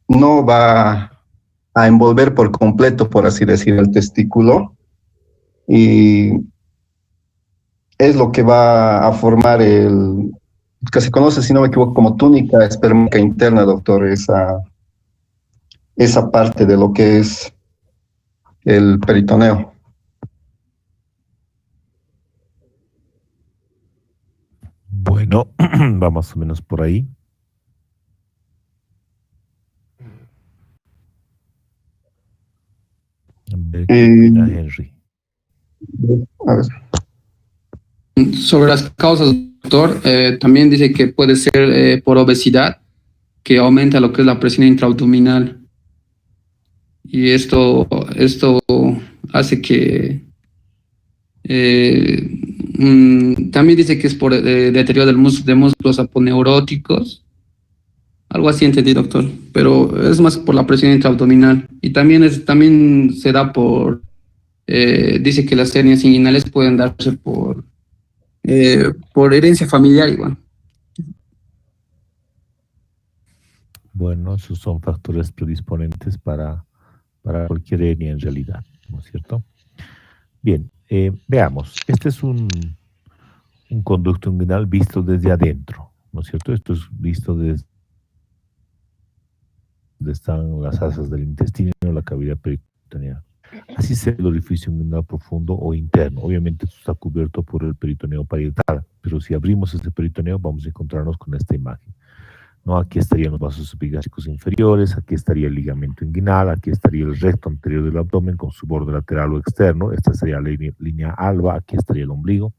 no va a envolver por completo, por así decir, el testículo, y es lo que va a formar que se conoce, si no me equivoco, como túnica espermática interna, doctor, esa parte de lo que es el peritoneo. Bueno, va más o menos por ahí. A ver qué opina Y, Henry. a ver, Sobre las causas, doctor, también dice que puede ser por obesidad, que aumenta lo que es la presión intraabdominal. Y esto hace que también dice que es por deterioro de músculos aponeuróticos. Algo así entendí, doctor. Pero es más por la presión intraabdominal. Y también se da dice que las hernias inguinales pueden darse por herencia familiar igual. Bueno, esos son factores predisponentes para cualquier hernia en realidad, ¿no es cierto? Bien, veamos. Este es un conducto inguinal visto desde adentro, ¿no es cierto? Esto es visto desde donde están las asas del intestino, la cavidad peritoneal. Así sea el orificio inguinal profundo o interno. Obviamente esto está cubierto por el peritoneo parietal, pero si abrimos este peritoneo vamos a encontrarnos con esta imagen, ¿no? Aquí estarían los vasos epigásticos inferiores, aquí estaría el ligamento inguinal, aquí estaría el recto anterior del abdomen con su borde lateral o externo, esta sería la línea alba, aquí estaría el ombligo.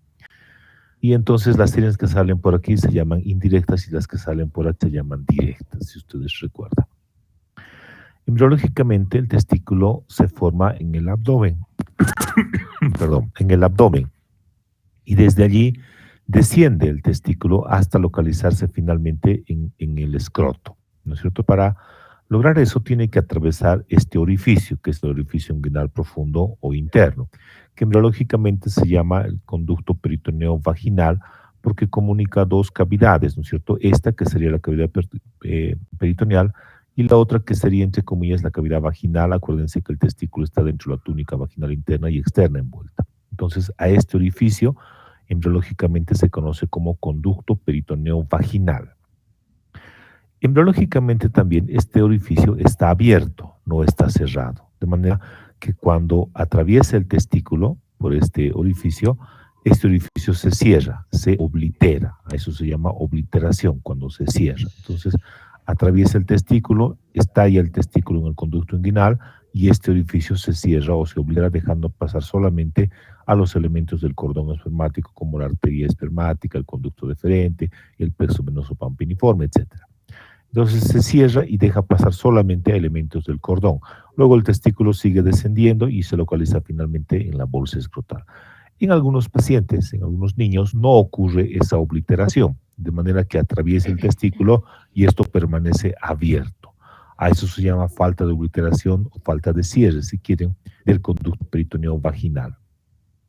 Y entonces las hernias que salen por aquí se llaman indirectas y las que salen por aquí se llaman directas, si ustedes recuerdan. Embriológicamente el testículo se forma en el abdomen, perdón, en el abdomen, y desde allí desciende el testículo hasta localizarse finalmente en el escroto, ¿no es cierto? Para lograr eso tiene que atravesar este orificio, que es el orificio inguinal profundo o interno, que embriológicamente se llama el conducto peritoneo vaginal, porque comunica dos cavidades, ¿no es cierto? Esta que sería la cavidad peritoneal y la otra que sería, entre comillas, la cavidad vaginal. Acuérdense que el testículo está dentro de la túnica vaginal interna y externa envuelta. Entonces, a este orificio embriológicamente se conoce como conducto peritoneo vaginal. Embriológicamente también este orificio está abierto, no está cerrado, de manera que cuando atraviesa el testículo por este orificio se cierra, se oblitera. A eso se llama obliteración, cuando se cierra. Entonces, atraviesa el testículo, estalla el testículo en el conducto inguinal y este orificio se cierra o se oblitera, dejando pasar solamente a los elementos del cordón espermático, como la arteria espermática, el conducto deferente, el plexo venoso pampiniforme, etc. Entonces se cierra y deja pasar solamente a elementos del cordón. Luego el testículo sigue descendiendo y se localiza finalmente en la bolsa escrotal. En algunos pacientes, en algunos niños, no ocurre esa obliteración, de manera que atraviesa el testículo y esto permanece abierto. A eso se llama falta de obliteración o falta de cierre, si quieren, del conducto peritoneo vaginal.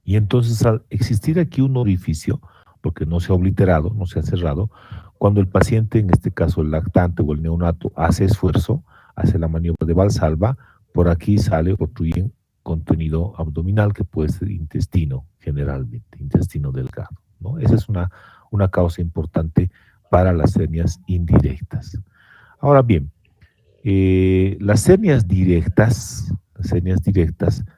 Y entonces, al existir aquí un orificio, porque no se ha obliterado, no se ha cerrado, cuando el paciente, en este caso el lactante o el neonato, hace esfuerzo, hace la maniobra de Valsalva, por aquí sale o obstruye contenido abdominal que puede ser intestino, generalmente, intestino delgado, ¿no? Esa es una causa importante para las hernias indirectas. Ahora bien, las hernias directas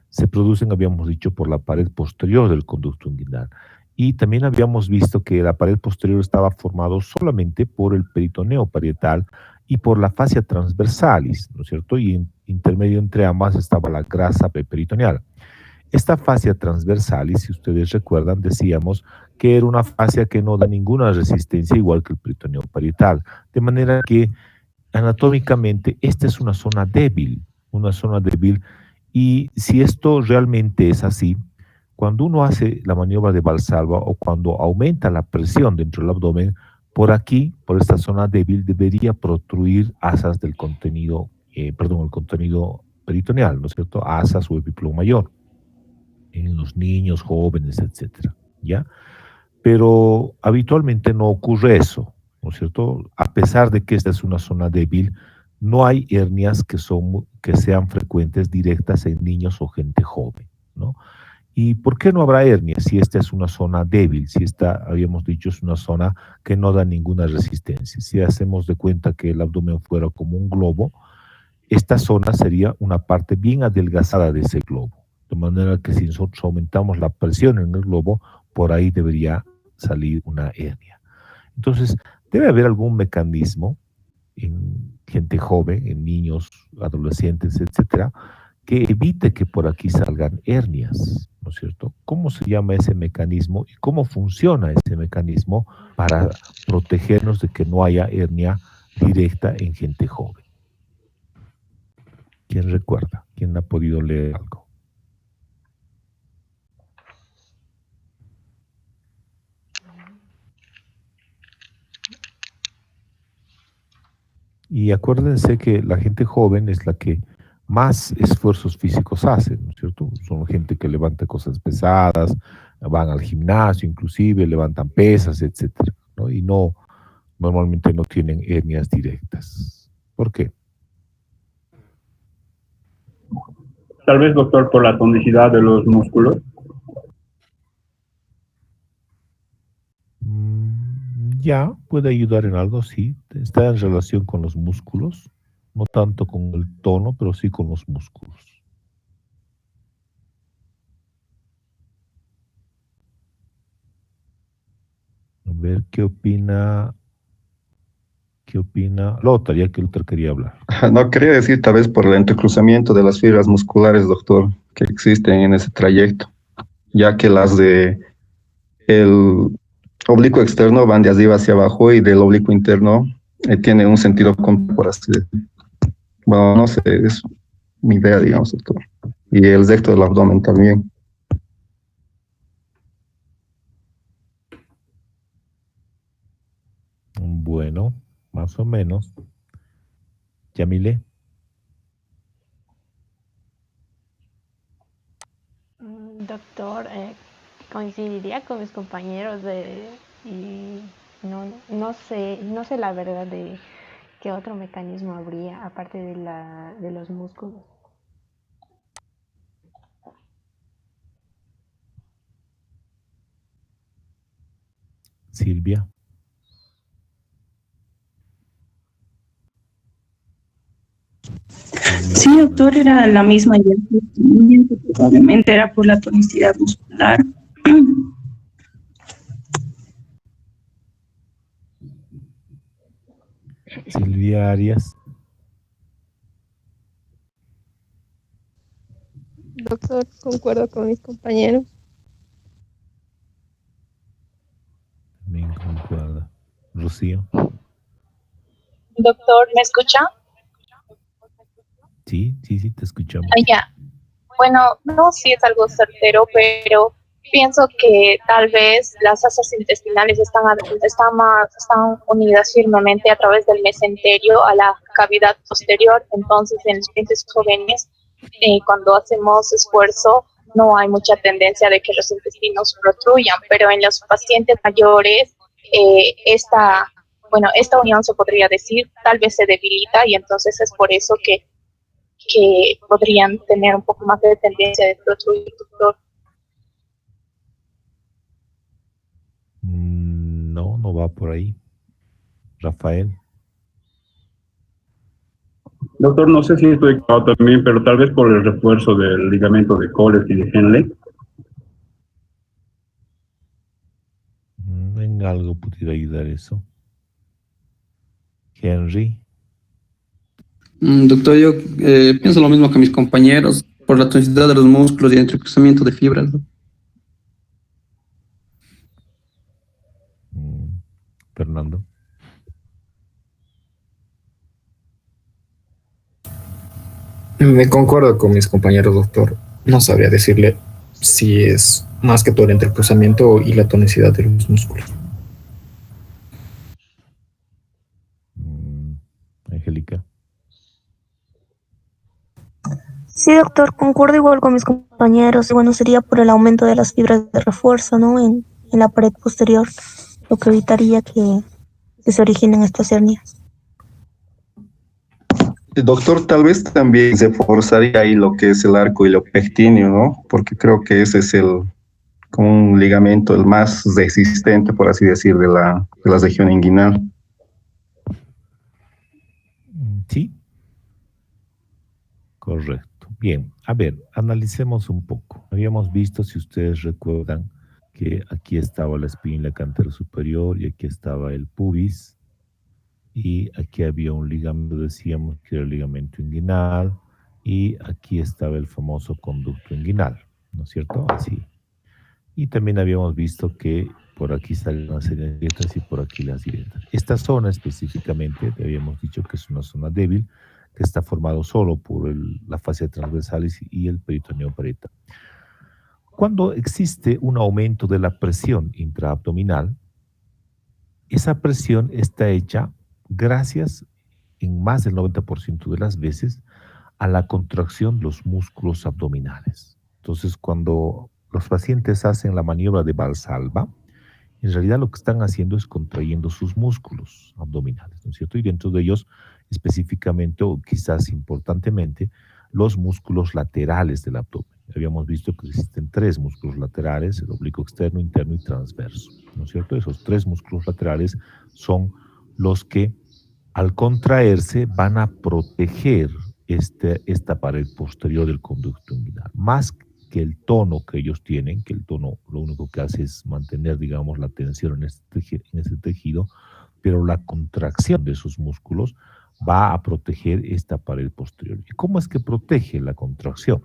se producen, habíamos dicho, por la pared posterior del conducto inguinal. Y también habíamos visto que la pared posterior estaba formado solamente por el peritoneo parietal y por la fascia transversalis, ¿no es cierto? Y en intermedio entre ambas estaba la grasa peritoneal. Esta fascia transversalis, si ustedes recuerdan, decíamos que era una fascia que no da ninguna resistencia, igual que el peritoneo parietal. De manera que anatómicamente esta es una zona débil, y si esto realmente es así, cuando uno hace la maniobra de Valsalva o cuando aumenta la presión dentro del abdomen, por aquí, por esta zona débil, debería protruir asas del contenido, el contenido peritoneal, ¿no es cierto? Asas o epíplomo mayor, en los niños, jóvenes, etcétera, ¿ya? Pero habitualmente no ocurre eso, ¿no es cierto? A pesar de que esta es una zona débil, no hay hernias que sean frecuentes directas en niños o gente joven, ¿no? ¿Y por qué no habrá hernias si esta es una zona débil? Si esta, habíamos dicho, es una zona que no da ninguna resistencia. Si hacemos de cuenta que el abdomen fuera como un globo, esta zona sería una parte bien adelgazada de ese globo. De manera que si nosotros aumentamos la presión en el globo, por ahí debería salir una hernia. Entonces, debe haber algún mecanismo en gente joven, en niños, adolescentes, etcétera, que evite que por aquí salgan hernias, ¿no es cierto? ¿Cómo se llama ese mecanismo y cómo funciona ese mecanismo para protegernos de que no haya hernia directa en gente joven? ¿Quién recuerda? ¿Quién ha podido leer algo? Y acuérdense que la gente joven es la que más esfuerzos físicos hace, ¿no es cierto? Son gente que levanta cosas pesadas, van al gimnasio inclusive, levantan pesas, etcétera, ¿no? Y no, normalmente no tienen hernias directas. ¿Por qué? Tal vez, doctor, por la tonicidad de los músculos. Ya, puede ayudar en algo, sí. Está en relación con los músculos, no tanto con el tono, pero sí con los músculos. A ver, ¿qué opina Lothar? Ya que Lothar quería hablar. No, quería decir tal vez por el entrecruzamiento de las fibras musculares, doctor, que existen en ese trayecto, ya que las de el oblicuo externo van de arriba hacia abajo y del oblicuo interno tiene un sentido por así decirlo. Bueno, no sé, es mi idea, digamos, doctor. Y el recto del abdomen también. Bueno, más o menos. Yamile. Doctor, coincidiría con mis compañeros y no sé la verdad de qué otro mecanismo habría aparte de los músculos. Silvia. Sí, doctor, era la misma idea. Probablemente era por la tonicidad muscular. Silvia Arias. Doctor, concuerdo con mis compañeros. También concuerda. Rocío. Doctor, ¿me escucha? Sí, te escuchamos. Ya. Bueno, no si es algo certero, pero pienso que tal vez las asas intestinales están unidas firmemente a través del mesenterio a la cavidad posterior. Entonces, en los pacientes jóvenes, cuando hacemos esfuerzo, no hay mucha tendencia de que los intestinos protruyan, pero en los pacientes mayores, esta unión, se podría decir, tal vez se debilita, y entonces es por eso que podrían tener un poco más de tendencia de protruir, doctor. No va por ahí. Rafael. Doctor, no sé si estoy equivocado también, pero tal vez por el refuerzo del ligamento de Colles y de Henle. En algo pudiera ayudar eso. Henry. Doctor, yo pienso lo mismo que mis compañeros, por la tonicidad de los músculos y el entrecruzamiento de fibras, ¿no? Fernando. Me concuerdo con mis compañeros, doctor. No sabría decirle si es más que todo el entrecruzamiento y la tonicidad de los músculos. Angélica. Sí, doctor, concuerdo igual con mis compañeros. Y bueno, sería por el aumento de las fibras de refuerzo, ¿no? En la pared posterior, lo que evitaría que se originen estas hernias. Doctor, tal vez también se forzaría ahí lo que es el arco iliopectíneo, ¿no? Porque creo que ese es como un ligamento el más resistente, por así decir, de la región inguinal. Sí, correcto. Bien, a ver, analicemos un poco. Habíamos visto, si ustedes recuerdan, que aquí estaba la espina cantera superior y aquí estaba el pubis. Y aquí había un ligamento, decíamos que era el ligamento inguinal, y aquí estaba el famoso conducto inguinal, ¿no es cierto? Así. Y también habíamos visto que por aquí salen una serie de grietas y por aquí las grietas. Esta zona específicamente, habíamos dicho que es una zona débil, que está formado solo por la fascia transversalis y el peritoneo parietal. Cuando existe un aumento de la presión intraabdominal, esa presión está hecha gracias, en más del 90% de las veces, a la contracción de los músculos abdominales. Entonces, cuando los pacientes hacen la maniobra de Valsalva, en realidad lo que están haciendo es contrayendo sus músculos abdominales, ¿no es cierto? Y dentro de ellos, específicamente, o quizás importantemente, los músculos laterales del abdomen. Habíamos visto que existen 3 músculos laterales, el oblicuo externo, interno y transverso, ¿no es cierto? Esos 3 músculos laterales son los que, al contraerse, van a proteger esta pared posterior del conducto inguinal. Más que el tono que ellos tienen, que el tono lo único que hace es mantener, digamos, la tensión en ese tejido, pero la contracción de esos músculos va a proteger esta pared posterior. ¿Y cómo es que protege la contracción?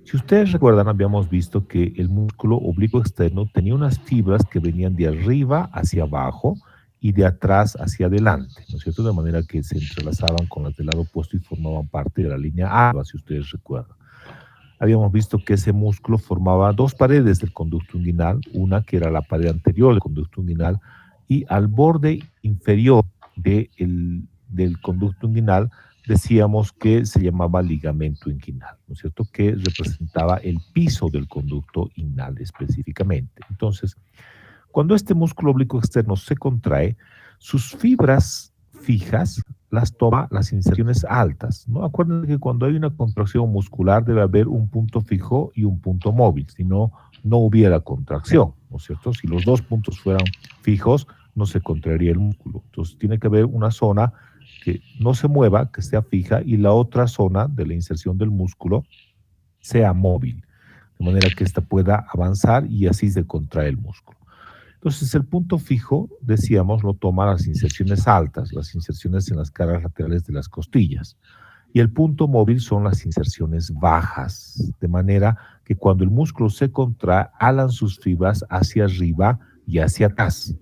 Si ustedes recuerdan, habíamos visto que el músculo oblicuo externo tenía unas fibras que venían de arriba hacia abajo y de atrás hacia adelante, ¿no es cierto? De manera que se entrelazaban con las del lado opuesto y formaban parte de la línea alba, si ustedes recuerdan. Habíamos visto que ese músculo formaba 2 paredes del conducto inguinal, una que era la pared anterior del conducto inguinal, y al borde inferior del conducto inguinal decíamos que se llamaba ligamento inguinal, ¿no es cierto? Que representaba el piso del conducto inguinal específicamente. Entonces, cuando este músculo oblicuo externo se contrae, sus fibras fijas las toma las inserciones altas, ¿no? Acuérdense que cuando hay una contracción muscular debe haber un punto fijo y un punto móvil, si no, no hubiera contracción, ¿no es cierto? Si los 2 puntos fueran fijos, no se contraería el músculo. Entonces tiene que haber una zona que no se mueva, que sea fija, y la otra zona de la inserción del músculo sea móvil, de manera que ésta pueda avanzar y así se contrae el músculo. Entonces el punto fijo, decíamos, lo toma las inserciones altas, las inserciones en las caras laterales de las costillas. Y el punto móvil son las inserciones bajas, de manera que cuando el músculo se contrae, alan sus fibras hacia arriba y hacia atrás.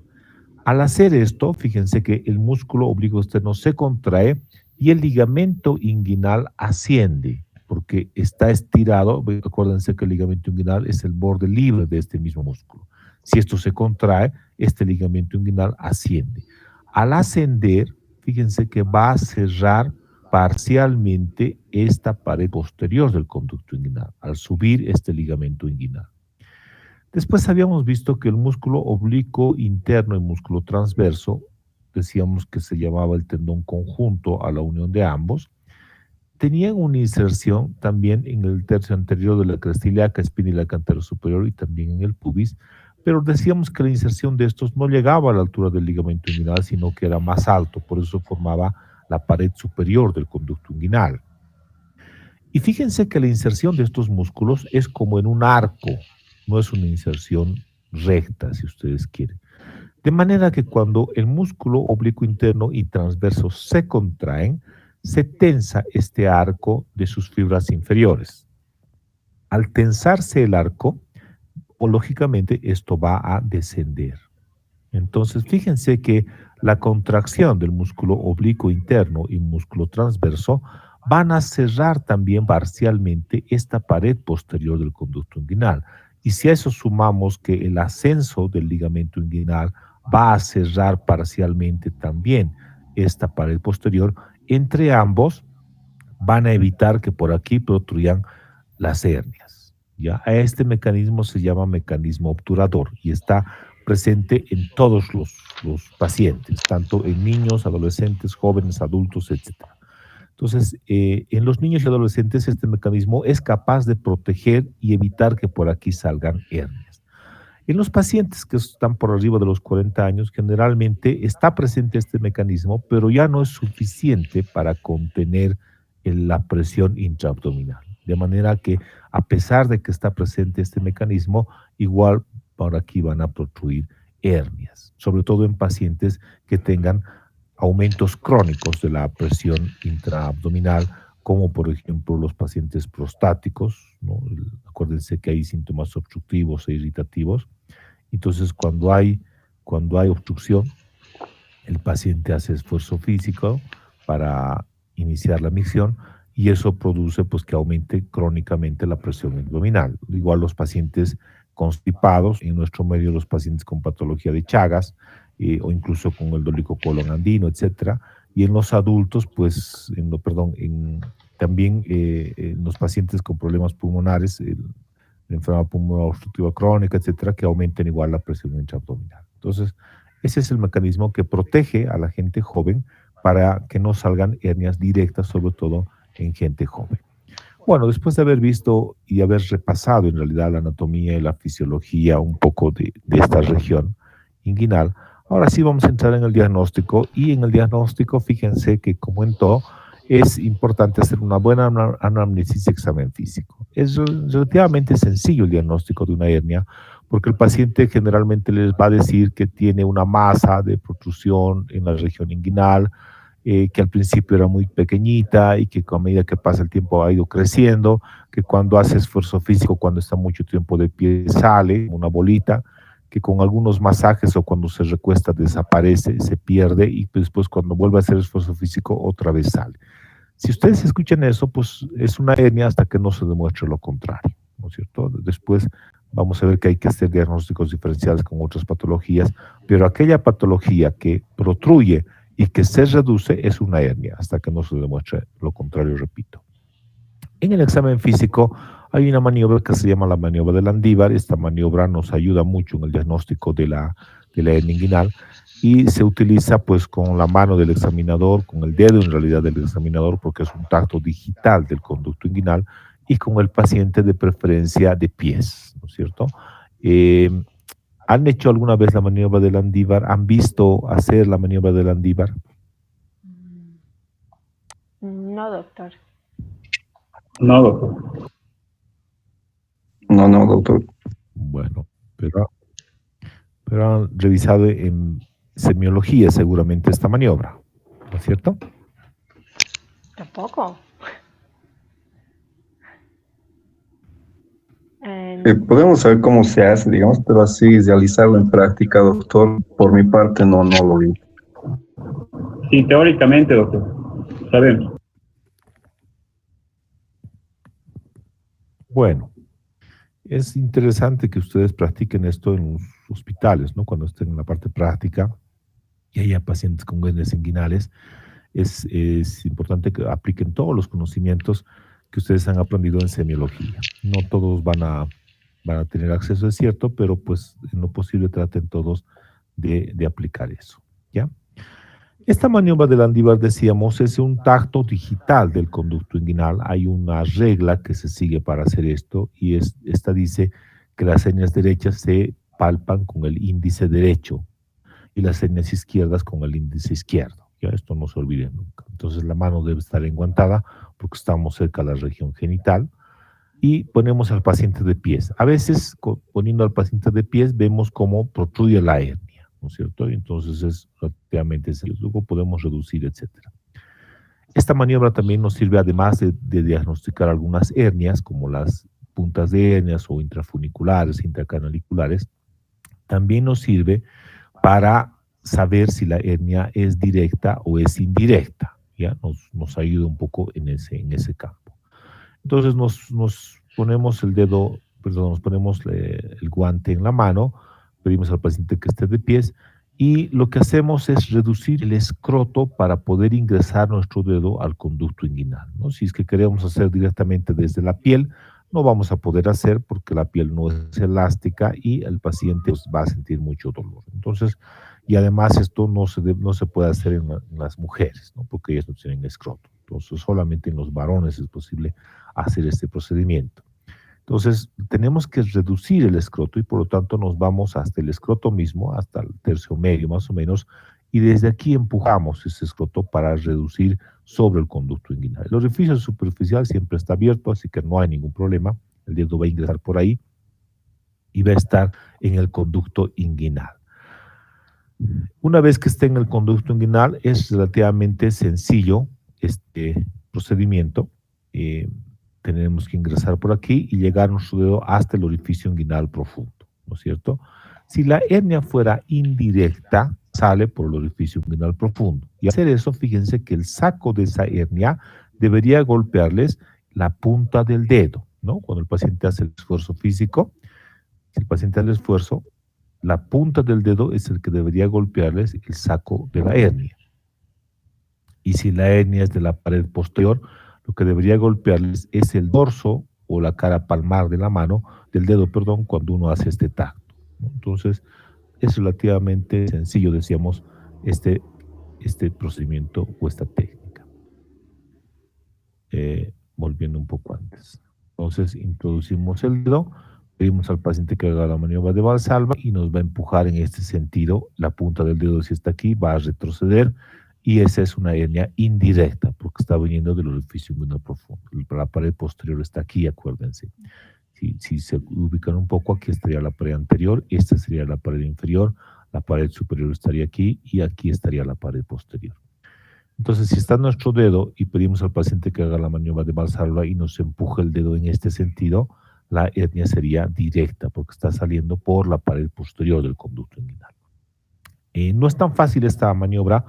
Al hacer esto, fíjense que el músculo oblicuo externo se contrae y el ligamento inguinal asciende, porque está estirado. Acuérdense que el ligamento inguinal es el borde libre de este mismo músculo. Si esto se contrae, este ligamento inguinal asciende. Al ascender, fíjense que va a cerrar parcialmente esta pared posterior del conducto inguinal, al subir este ligamento inguinal. Después habíamos visto que el músculo oblicuo interno y músculo transverso, decíamos que se llamaba el tendón conjunto a la unión de ambos, tenían una inserción también en el tercio anterior de la cresta ilíaca, espina ilíaca antero superior y también en el pubis, pero decíamos que la inserción de estos no llegaba a la altura del ligamento inguinal, sino que era más alto, por eso formaba la pared superior del conducto inguinal. Y fíjense que la inserción de estos músculos es como en un arco, no es una inserción recta, si ustedes quieren. De manera que cuando el músculo oblicuo interno y transverso se contraen, se tensa este arco de sus fibras inferiores. Al tensarse el arco, o lógicamente esto va a descender. Entonces, fíjense que la contracción del músculo oblicuo interno y músculo transverso van a cerrar también parcialmente esta pared posterior del conducto inguinal. Y si a eso sumamos que el ascenso del ligamento inguinal va a cerrar parcialmente también esta pared posterior, entre ambos van a evitar que por aquí protruyan las hernias. ¿Ya? A este mecanismo se llama mecanismo obturador y está presente en todos los pacientes, tanto en niños, adolescentes, jóvenes, adultos, etc. Entonces, en los niños y adolescentes este mecanismo es capaz de proteger y evitar que por aquí salgan hernias. En los pacientes que están por arriba de los 40 años, generalmente está presente este mecanismo, pero ya no es suficiente para contener la presión intraabdominal. De manera que, a pesar de que está presente este mecanismo, igual por aquí van a protruir hernias, sobre todo en pacientes que tengan aumentos crónicos de la presión intraabdominal, como por ejemplo los pacientes prostáticos, ¿no? Acuérdense que hay síntomas obstructivos e irritativos. Entonces, cuando hay obstrucción, el paciente hace esfuerzo físico para iniciar la micción y eso produce pues que aumente crónicamente la presión abdominal. Igual los pacientes constipados, en nuestro medio los pacientes con patología de Chagas, o incluso con el dolico colon andino, etcétera. Y en los adultos, pues, también en los pacientes con problemas pulmonares, la enfermedad pulmonar obstructiva crónica, etcétera, que aumenten igual la presión intraabdominal. Entonces, ese es el mecanismo que protege a la gente joven para que no salgan hernias directas, sobre todo en gente joven. Bueno, después de haber visto y haber repasado en realidad la anatomía y la fisiología un poco de esta región inguinal, ahora sí vamos a entrar en el diagnóstico, y en el diagnóstico fíjense que, como en todo, es importante hacer una buena anamnesis y examen físico. Es relativamente sencillo el diagnóstico de una hernia, porque el paciente generalmente les va a decir que tiene una masa de protrusión en la región inguinal, que al principio era muy pequeñita y que a medida que pasa el tiempo ha ido creciendo, que cuando hace esfuerzo físico, cuando está mucho tiempo de pie, sale una bolita, que con algunos masajes o cuando se recuesta desaparece, se pierde y después cuando vuelve a hacer esfuerzo físico otra vez sale. Si ustedes escuchan eso, pues es una hernia hasta que no se demuestre lo contrario, ¿no es cierto? Después vamos a ver que hay que hacer diagnósticos diferenciales con otras patologías, pero aquella patología que protruye y que se reduce es una hernia hasta que no se demuestre lo contrario, repito. En el examen físico hay una maniobra que se llama la maniobra de Landívar. Esta maniobra nos ayuda mucho en el diagnóstico de la hernia inguinal y se utiliza pues con la mano del examinador, con el dedo en realidad del examinador, porque es un tacto digital del conducto inguinal, y con el paciente de preferencia de pies, ¿no es cierto? ¿Han hecho alguna vez la maniobra de Landívar? ¿Han visto hacer la maniobra de Landívar? No, doctor. No, doctor. No, doctor. Bueno, pero han revisado en semiología seguramente esta maniobra, ¿no es cierto? Tampoco. Podemos saber cómo se hace, digamos, pero así realizarlo en práctica, doctor, por mi parte no lo vi. Sí, teóricamente, doctor, sabemos. Bueno, es interesante que ustedes practiquen esto en los hospitales, ¿no? Cuando estén en la parte práctica y haya pacientes con hernias inguinales, es importante que apliquen todos los conocimientos que ustedes han aprendido en semiología. No todos van a tener acceso, es cierto, pero pues en lo posible traten todos de aplicar eso, ¿ya? Esta maniobra de Landívar, decíamos, es un tacto digital del conducto inguinal. Hay una regla que se sigue para hacer esto, y esta dice que las hernias derechas se palpan con el índice derecho y las hernias izquierdas con el índice izquierdo. Ya, esto no se olvide nunca. Entonces la mano debe estar enguantada porque estamos cerca de la región genital, y ponemos al paciente de pies. A veces, poniendo al paciente de pies, vemos cómo protruye la hernia, ¿no es cierto? Entonces es relativamente sencillo. Luego podemos reducir, etcétera. Esta maniobra también nos sirve, además de diagnosticar algunas hernias, como las puntas de hernias o intrafuniculares, intracanaliculares, también nos sirve para saber si la hernia es directa o es indirecta. ¿Ya? Nos ayuda un poco en ese campo. Entonces nos ponemos nos ponemos el guante en la mano, pedimos al paciente que esté de pies, y lo que hacemos es reducir el escroto para poder ingresar nuestro dedo al conducto inguinal, ¿no? Si es que queremos hacer directamente desde la piel, no vamos a poder hacer porque la piel no es elástica y el paciente va a sentir mucho dolor. Entonces, y además esto no se puede hacer en las mujeres, ¿no? Porque ellas no tienen escroto. Entonces, solamente en los varones es posible hacer este procedimiento. Entonces, tenemos que reducir el escroto y por lo tanto nos vamos hasta el escroto mismo, hasta el tercio medio más o menos, y desde aquí empujamos ese escroto para reducir sobre el conducto inguinal. El orificio superficial siempre está abierto, así que no hay ningún problema. El dedo va a ingresar por ahí y va a estar en el conducto inguinal. Una vez que esté en el conducto inguinal, es relativamente sencillo este procedimiento. Tenemos que ingresar por aquí y llegar nuestro dedo hasta el orificio inguinal profundo, ¿no es cierto? Si la hernia fuera indirecta, sale por el orificio inguinal profundo. Y al hacer eso, fíjense que el saco de esa hernia debería golpearles la punta del dedo, ¿no? Cuando el paciente hace el esfuerzo físico, si el paciente hace el esfuerzo, la punta del dedo es el que debería golpearles el saco de la hernia. Y si la hernia es de la pared posterior, lo que debería golpearles es el dorso o la cara palmar de la mano, del dedo, perdón, cuando uno hace este tacto, ¿no? Entonces, es relativamente sencillo, decíamos, este procedimiento o esta técnica. Volviendo un poco antes. Entonces, introducimos el dedo, pedimos al paciente que haga la maniobra de Valsalva y nos va a empujar en este sentido. La punta del dedo, si está aquí, va a retroceder y esa es una hernia indirecta porque está viniendo del orificio inguinal profundo. La pared posterior está aquí, acuérdense. Si se ubican un poco, aquí estaría la pared anterior, esta sería la pared inferior, la pared superior estaría aquí y aquí estaría la pared posterior. Entonces, si está nuestro dedo y pedimos al paciente que haga la maniobra de Valsalva y nos empuje el dedo en este sentido, la hernia sería directa porque está saliendo por la pared posterior del conducto inguinal. No es tan fácil esta maniobra,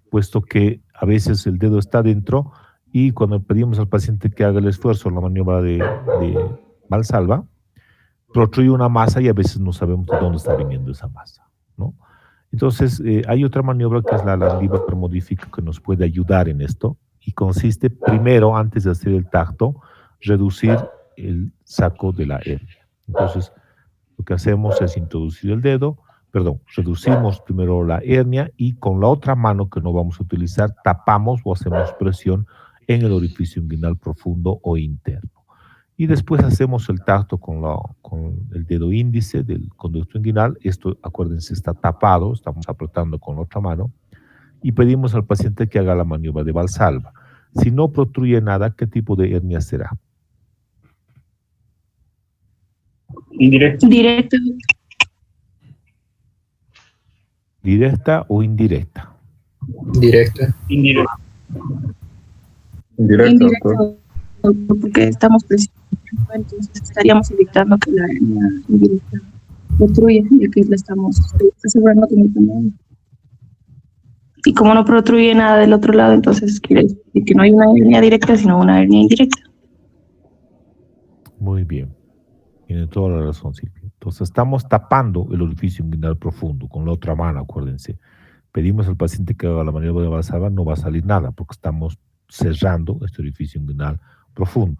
puesto que a veces el dedo está dentro y cuando pedimos al paciente que haga el esfuerzo, la maniobra de Valsalva, protruye una masa y a veces no sabemos de dónde está viniendo esa masa, ¿no? Entonces, hay otra maniobra que es la Landívar termodífica que nos puede ayudar en esto y consiste primero, antes de hacer el tacto, reducir el saco de la hernia. Entonces, lo que hacemos es introducir el dedo, reducimos primero la hernia y con la otra mano que no vamos a utilizar, tapamos o hacemos presión en el orificio inguinal profundo o interno. Y después hacemos el tacto con el dedo índice del conducto inguinal. Esto, acuérdense, está tapado, estamos apretando con la otra mano. Y pedimos al paciente que haga la maniobra de Valsalva. Si no protruye nada, ¿qué tipo de hernia será? Indirecta. Directo. ¿Directa o indirecta? Directa. Indirecta. Indirecto, doctor. Indirecto, porque estamos presionando, entonces estaríamos evitando que la hernia indirecta protruya, ya que la estamos asegurando con el tamaño. Y como no protruye nada del otro lado, entonces quiere decir que no hay una hernia directa, sino una hernia indirecta. Muy bien. Tiene toda la razón, Silvia. Entonces, estamos tapando el orificio inguinal profundo con la otra mano, acuérdense. Pedimos al paciente que haga la maniobra de Valsalva, no va a salir nada porque estamos cerrando este orificio inguinal profundo.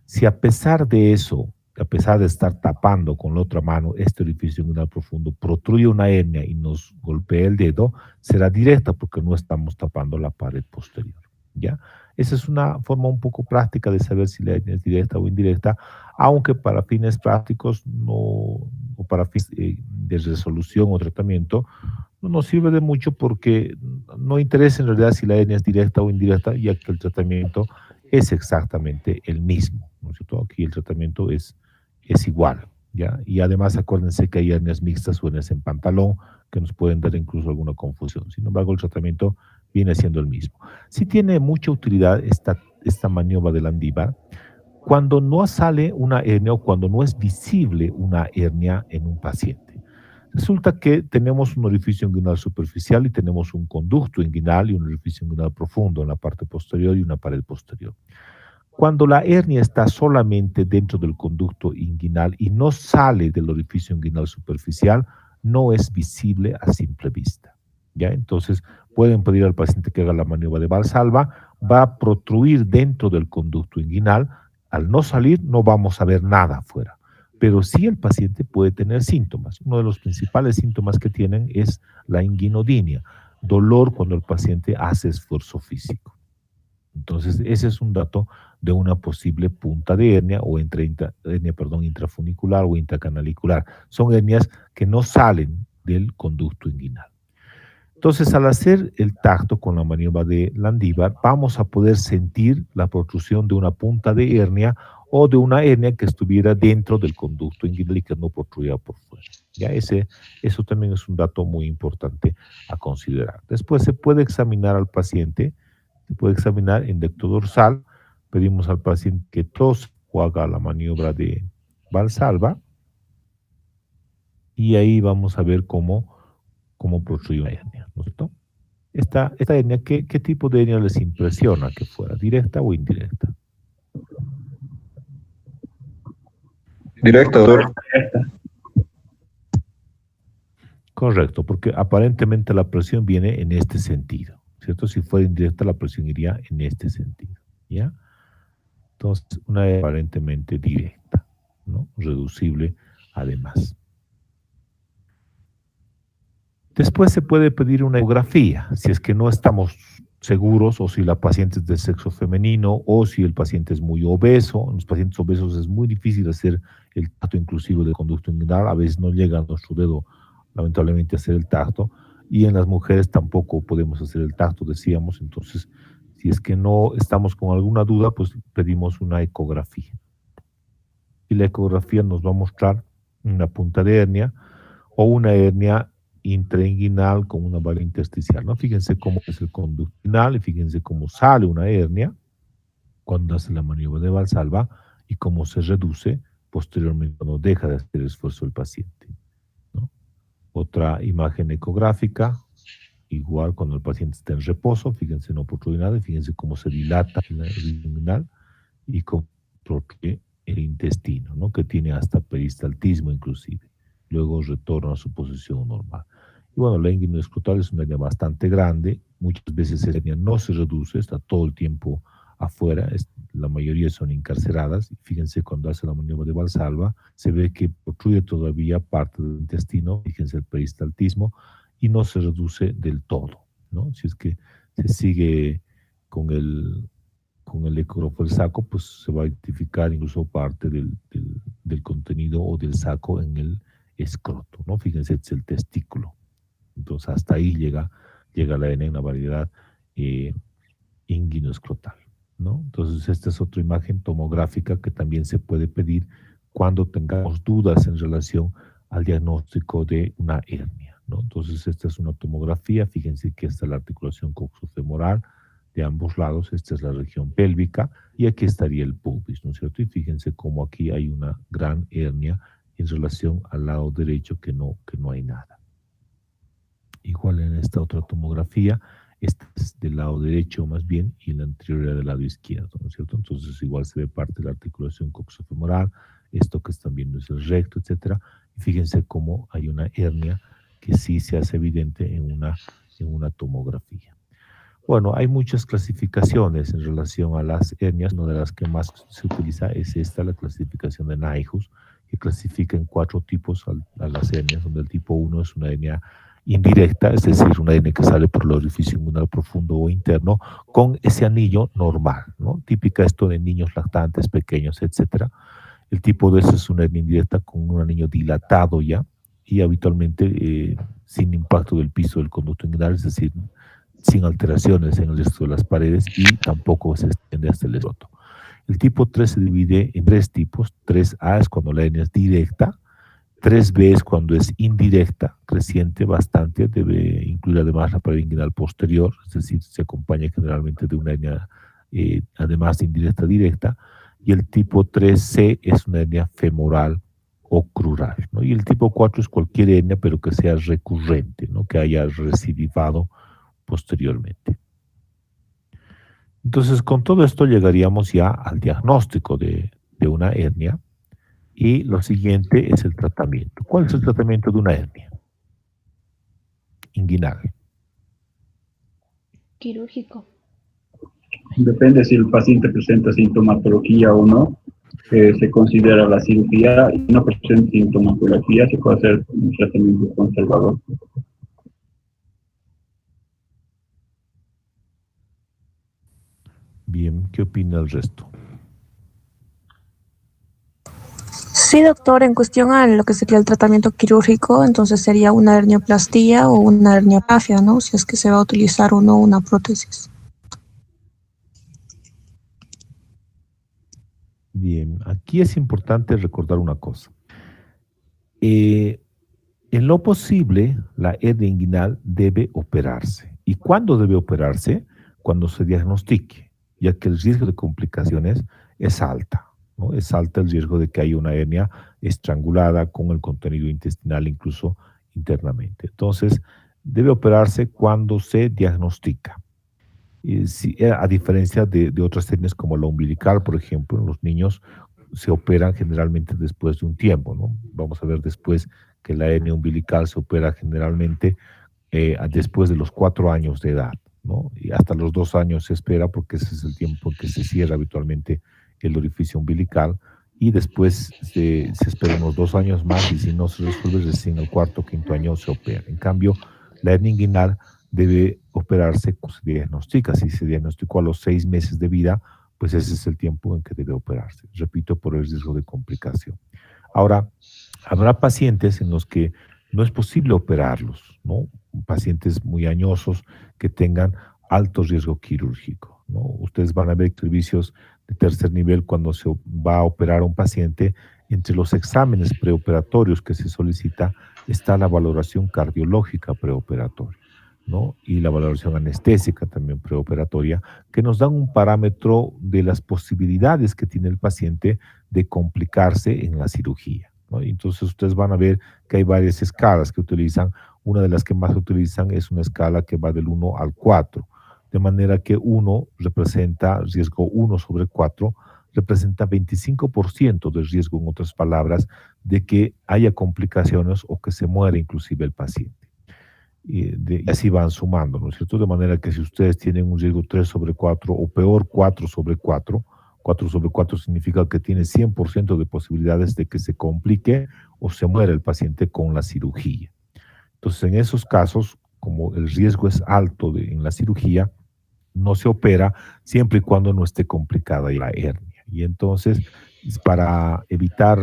Si a pesar de eso, a pesar de estar tapando con la otra mano este orificio inguinal profundo, protruye una hernia y nos golpea el dedo, será directa porque no estamos tapando la pared posterior, ¿ya? Esa es una forma un poco práctica de saber si la hernia es directa o indirecta, aunque para fines prácticos o para fines de resolución o tratamiento no nos sirve de mucho porque no interesa en realidad si la hernia es directa o indirecta, ya que el tratamiento es exactamente el mismo, ¿no es cierto? Aquí el tratamiento es igual, ¿ya? Y además acuérdense que hay hernias mixtas o hernias en pantalón que nos pueden dar incluso alguna confusión. Sin embargo, el tratamiento viene siendo el mismo. Sí tiene mucha utilidad esta maniobra de Landívar cuando no sale una hernia o cuando no es visible una hernia en un paciente. Resulta que tenemos un orificio inguinal superficial y tenemos un conducto inguinal y un orificio inguinal profundo en la parte posterior y una pared posterior. Cuando la hernia está solamente dentro del conducto inguinal y no sale del orificio inguinal superficial, no es visible a simple vista, ¿ya? Entonces, pueden pedir al paciente que haga la maniobra de Valsalva, va a protruir dentro del conducto inguinal. Al no salir, no vamos a ver nada afuera. Pero sí el paciente puede tener síntomas. Uno de los principales síntomas que tienen es la inguinodinia, dolor cuando el paciente hace esfuerzo físico. Entonces, ese es un dato de una posible punta de hernia o intrafunicular o intracanalicular. Son hernias que no salen del conducto inguinal. Entonces, al hacer el tacto con la maniobra de Landívar, vamos a poder sentir la protrusión de una punta de hernia o de una hernia que estuviera dentro del conducto inguinal y que no protruía por fuera. Ya eso también es un dato muy importante a considerar. Después se puede examinar al paciente, se puede examinar en decto dorsal, pedimos al paciente que tose o haga la maniobra de Valsalva y ahí vamos a ver cómo protruye una hernia, ¿no es cierto? Esta hernia, ¿qué tipo de hernia les impresiona que fuera? ¿Directa o indirecta? Directo, doctor. Correcto, porque aparentemente la presión viene en este sentido, ¿cierto? Si fuera indirecta, la presión iría en este sentido, ¿ya? Entonces, una hernia aparentemente directa, ¿no? Reducible además. Después se puede pedir una ecografía, si es que no estamos seguros o si la paciente es de sexo femenino o si el paciente es muy obeso. En los pacientes obesos es muy difícil hacer el tacto inclusivo del conducto inguinal, a veces no llega a nuestro dedo lamentablemente a hacer el tacto, y en las mujeres tampoco podemos hacer el tacto, decíamos. Entonces, si es que no estamos con alguna duda, pues pedimos una ecografía. Y la ecografía nos va a mostrar una punta de hernia o una hernia intrainguinal con una valla intersticial, ¿no? Fíjense cómo es el conducto inguinal y fíjense cómo sale una hernia cuando hace la maniobra de Valsalva y cómo se reduce posteriormente cuando deja de hacer esfuerzo el paciente, ¿no? Otra imagen ecográfica, igual cuando el paciente está en reposo, fíjense, no protruye nada, y fíjense cómo se dilata el inguinal y cómo protruye el intestino, ¿no? Que tiene hasta peristaltismo inclusive. Luego retorna a su posición normal. Y bueno, la inguinal escrotal es una hernia bastante grande, muchas veces esa hernia no se reduce, está todo el tiempo afuera, la mayoría son encarceradas. Fíjense cuando hace la maniobra de Valsalva, se ve que protruye todavía parte del intestino, fíjense el peristaltismo, y no se reduce del todo, ¿no? Si es que se sigue con el ecógrafo del saco, pues se va a identificar incluso parte del contenido o del saco en el escroto, ¿no? Fíjense, es el testículo. Entonces, hasta ahí llega la hernia en la variedad inguinoescrotal, ¿no? Entonces, esta es otra imagen tomográfica que también se puede pedir cuando tengamos dudas en relación al diagnóstico de una hernia, ¿no? Entonces, esta es una tomografía. Fíjense que esta es la articulación coxofemoral de ambos lados, esta es la región pélvica, y aquí estaría el pubis, ¿no es cierto? Y fíjense cómo aquí hay una gran hernia en relación al lado derecho que no hay nada. Igual en esta otra tomografía, esta es del lado derecho más bien y la anterior era del lado izquierdo, ¿no es cierto? Entonces igual se ve parte de la articulación coxofemoral, esto que están viendo es el recto, etcétera. Y fíjense cómo hay una hernia que sí se hace evidente en una tomografía. Bueno, hay muchas clasificaciones en relación a las hernias. Una de las que más se utiliza es esta, la clasificación de Nyhus, que clasifica en 4 tipos a las hernias, donde el tipo 1 es una hernia indirecta, es decir, una hernia que sale por el orificio inguinal profundo o interno con ese anillo normal, ¿no? Típica esto de niños lactantes pequeños, etcétera. El tipo 2 es una hernia indirecta con un anillo dilatado ya y habitualmente sin impacto del piso del conducto inguinal, es decir, sin alteraciones en el resto de las paredes y tampoco se extiende hasta el escroto. El tipo 3 se divide en 3 tipos. 3A es cuando la hernia es directa, 3B es cuando es indirecta, creciente bastante, debe incluir además la pared inguinal posterior, es decir, se acompaña generalmente de una hernia, además de indirecta directa, y el tipo 3C es una hernia femoral o crural, ¿no? Y el tipo 4 es cualquier hernia, pero que sea recurrente, ¿no? Que haya recidivado posteriormente. Entonces, con todo esto llegaríamos ya al diagnóstico de una hernia. Y lo siguiente es el tratamiento. ¿Cuál es el tratamiento de una hernia inguinal? Quirúrgico. Depende si el paciente presenta sintomatología o no. Se considera la cirugía. Si no presenta sintomatología, se puede hacer un tratamiento conservador. Bien, ¿qué opina el resto? Sí, doctor, en cuestión a lo que sería el tratamiento quirúrgico, entonces sería una hernioplastia o una herniografia, ¿no? Si es que se va a utilizar o no una prótesis. Bien, aquí es importante recordar una cosa. En lo posible, la hernia inguinal debe operarse. ¿Y cuándo debe operarse? Cuando se diagnostique, ya que el riesgo de complicaciones es alta, ¿no? Es alta el riesgo de que haya una hernia estrangulada con el contenido intestinal, incluso internamente. Entonces, debe operarse cuando se diagnostica. A diferencia de otras hernias como la umbilical, por ejemplo, en los niños se operan generalmente después de un tiempo, ¿no? Vamos a ver después que la hernia umbilical se opera generalmente después de los 4 años de edad, ¿no? Y hasta los 2 años se espera porque ese es el tiempo en que se cierra habitualmente el orificio umbilical y después se espera unos 2 años más y si no se resuelve recién el 4º o 5º año se opera. En cambio, la hernia inguinal debe operarse cuando se diagnostica. Si se diagnosticó a los 6 meses de vida, pues ese es el tiempo en que debe operarse. Repito, por el riesgo de complicación. Ahora, habrá pacientes en los que no es posible operarlos, ¿no? Pacientes muy añosos que tengan alto riesgo quirúrgico, ¿no? Ustedes van a ver servicios de tercer nivel cuando se va a operar a un paciente. Entre los exámenes preoperatorios que se solicita está la valoración cardiológica preoperatoria, ¿no? Y la valoración anestésica también preoperatoria, que nos dan un parámetro de las posibilidades que tiene el paciente de complicarse en la cirugía, ¿no? Entonces ustedes van a ver que hay varias escalas que utilizan. Una de las que más utilizan es una escala que va del 1 al 4, de manera que 1 representa riesgo 1/4, representa 25% de riesgo, en otras palabras, de que haya complicaciones o que se muera inclusive el paciente. Y así van sumando, ¿no es cierto? De manera que si ustedes tienen un riesgo 3/4 o peor 4/4, 4/4 significa que tiene 100% de posibilidades de que se complique o se muera el paciente con la cirugía. Entonces, en esos casos, como el riesgo es alto en la cirugía, no se opera siempre y cuando no esté complicada la hernia. Y entonces, para evitar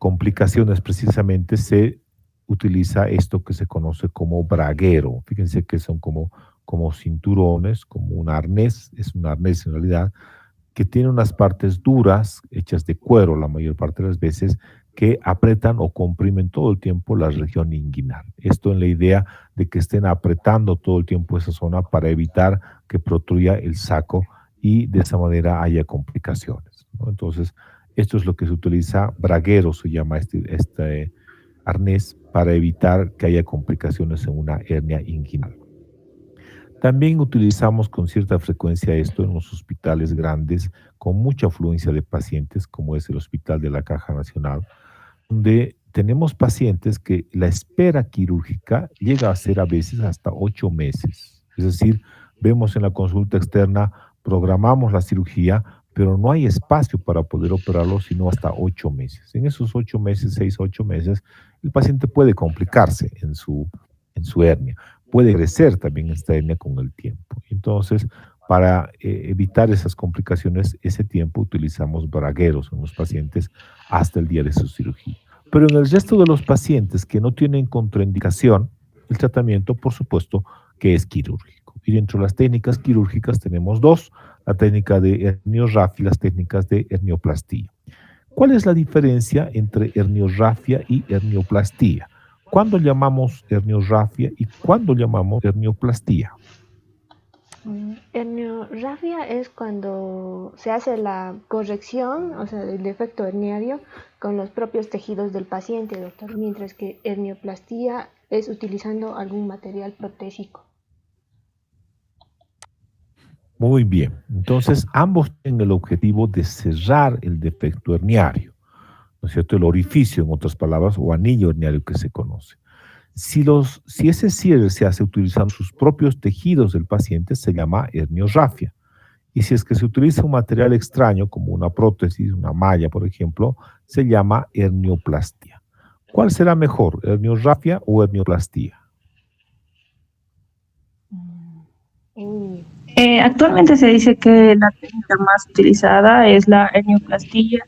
complicaciones precisamente, se utiliza esto que se conoce como braguero. Fíjense que son como cinturones, como un arnés, es un arnés en realidad, que tiene unas partes duras, hechas de cuero la mayor parte de las veces, que apretan o comprimen todo el tiempo la región inguinal. Esto en la idea de que estén apretando todo el tiempo esa zona para evitar que protruya el saco y de esa manera haya complicaciones, ¿no? Entonces, esto es lo que se utiliza, braguero se llama este arnés, para evitar que haya complicaciones en una hernia inguinal. También utilizamos con cierta frecuencia esto en los hospitales grandes con mucha afluencia de pacientes, como es el Hospital de la Caja Nacional, donde tenemos pacientes que la espera quirúrgica llega a ser a veces hasta 8 meses. Es decir, vemos en la consulta externa, programamos la cirugía, pero no hay espacio para poder operarlo sino hasta 8 meses. En esos 8 meses, 6 a 8 meses, el paciente puede complicarse en su hernia. Puede crecer también esta hernia con el tiempo. Entonces, para evitar esas complicaciones, ese tiempo utilizamos bragueros en los pacientes hasta el día de su cirugía. Pero en el resto de los pacientes que no tienen contraindicación, el tratamiento, por supuesto, que es quirúrgico. Y dentro de las técnicas quirúrgicas tenemos 2, la técnica de herniorrafia y las técnicas de hernioplastia. ¿Cuál es la diferencia entre herniorrafia y hernioplastia? ¿Cuándo llamamos herniorrafia y cuándo llamamos hernioplastia? Herniorrafia es cuando se hace la corrección, o sea, del defecto herniario con los propios tejidos del paciente, doctor, mientras que hernioplastia es utilizando algún material protésico. Muy bien, entonces ambos tienen el objetivo de cerrar el defecto herniario, ¿no es cierto? El orificio, en otras palabras, o anillo herniario que se conoce. Si ese cierre se hace utilizando sus propios tejidos del paciente, se llama herniorrafia. Y si es que se utiliza un material extraño, como una prótesis, una malla, por ejemplo, se llama hernioplastia. ¿Cuál será mejor, herniorrafia o hernioplastia? Actualmente se dice que la técnica más utilizada es la hernioplastia,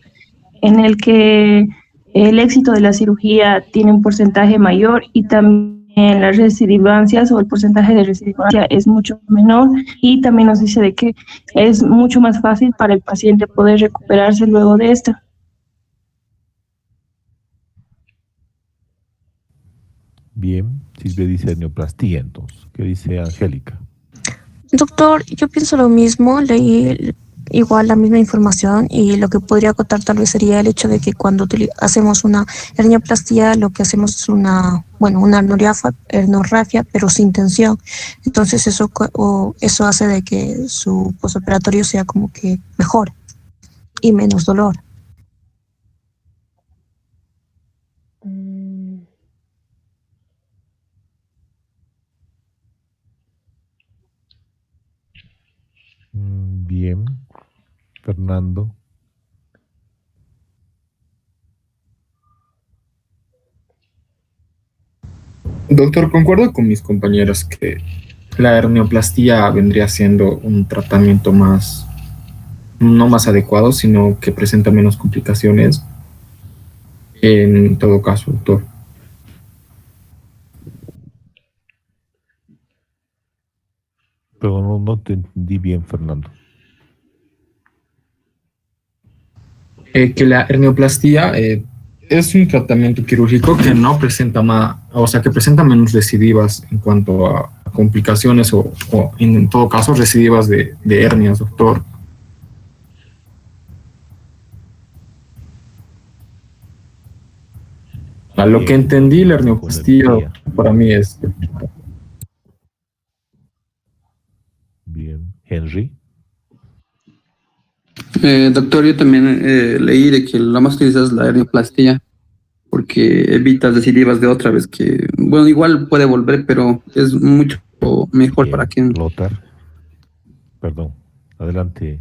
en el que el éxito de la cirugía tiene un porcentaje mayor y también las recidivancias o el porcentaje de recidivancia es mucho menor, y también nos dice de que es mucho más fácil para el paciente poder recuperarse luego de esta. Bien, Silvia dice hernioplastia, entonces. ¿Qué dice Angélica? Doctor, yo pienso lo mismo, leí igual la misma información y lo que podría acotar tal vez sería el hecho de que cuando hacemos una hernioplastia lo que hacemos es una herniorrafia, pero sin tensión. Entonces eso hace de que su postoperatorio sea como que mejor y menos dolor. Bien, Fernando. Doctor, concuerdo con mis compañeros que la hernioplastia vendría siendo un tratamiento no más adecuado, sino que presenta menos complicaciones en todo caso, doctor. Pero no te entendí bien, Fernando. Que la hernioplastia es un tratamiento quirúrgico que no presenta que presenta menos recidivas en cuanto a complicaciones o en todo caso recidivas de hernias, doctor. A lo que entendí, la hernioplastia para mí es... Bien. Henry. Doctor, yo también leí de que lo más utilizada es la hernioplastia porque evita recidivas de otra vez que, bueno, igual puede volver, pero es mucho mejor Bien. para quien... Lothar. Perdón. Adelante.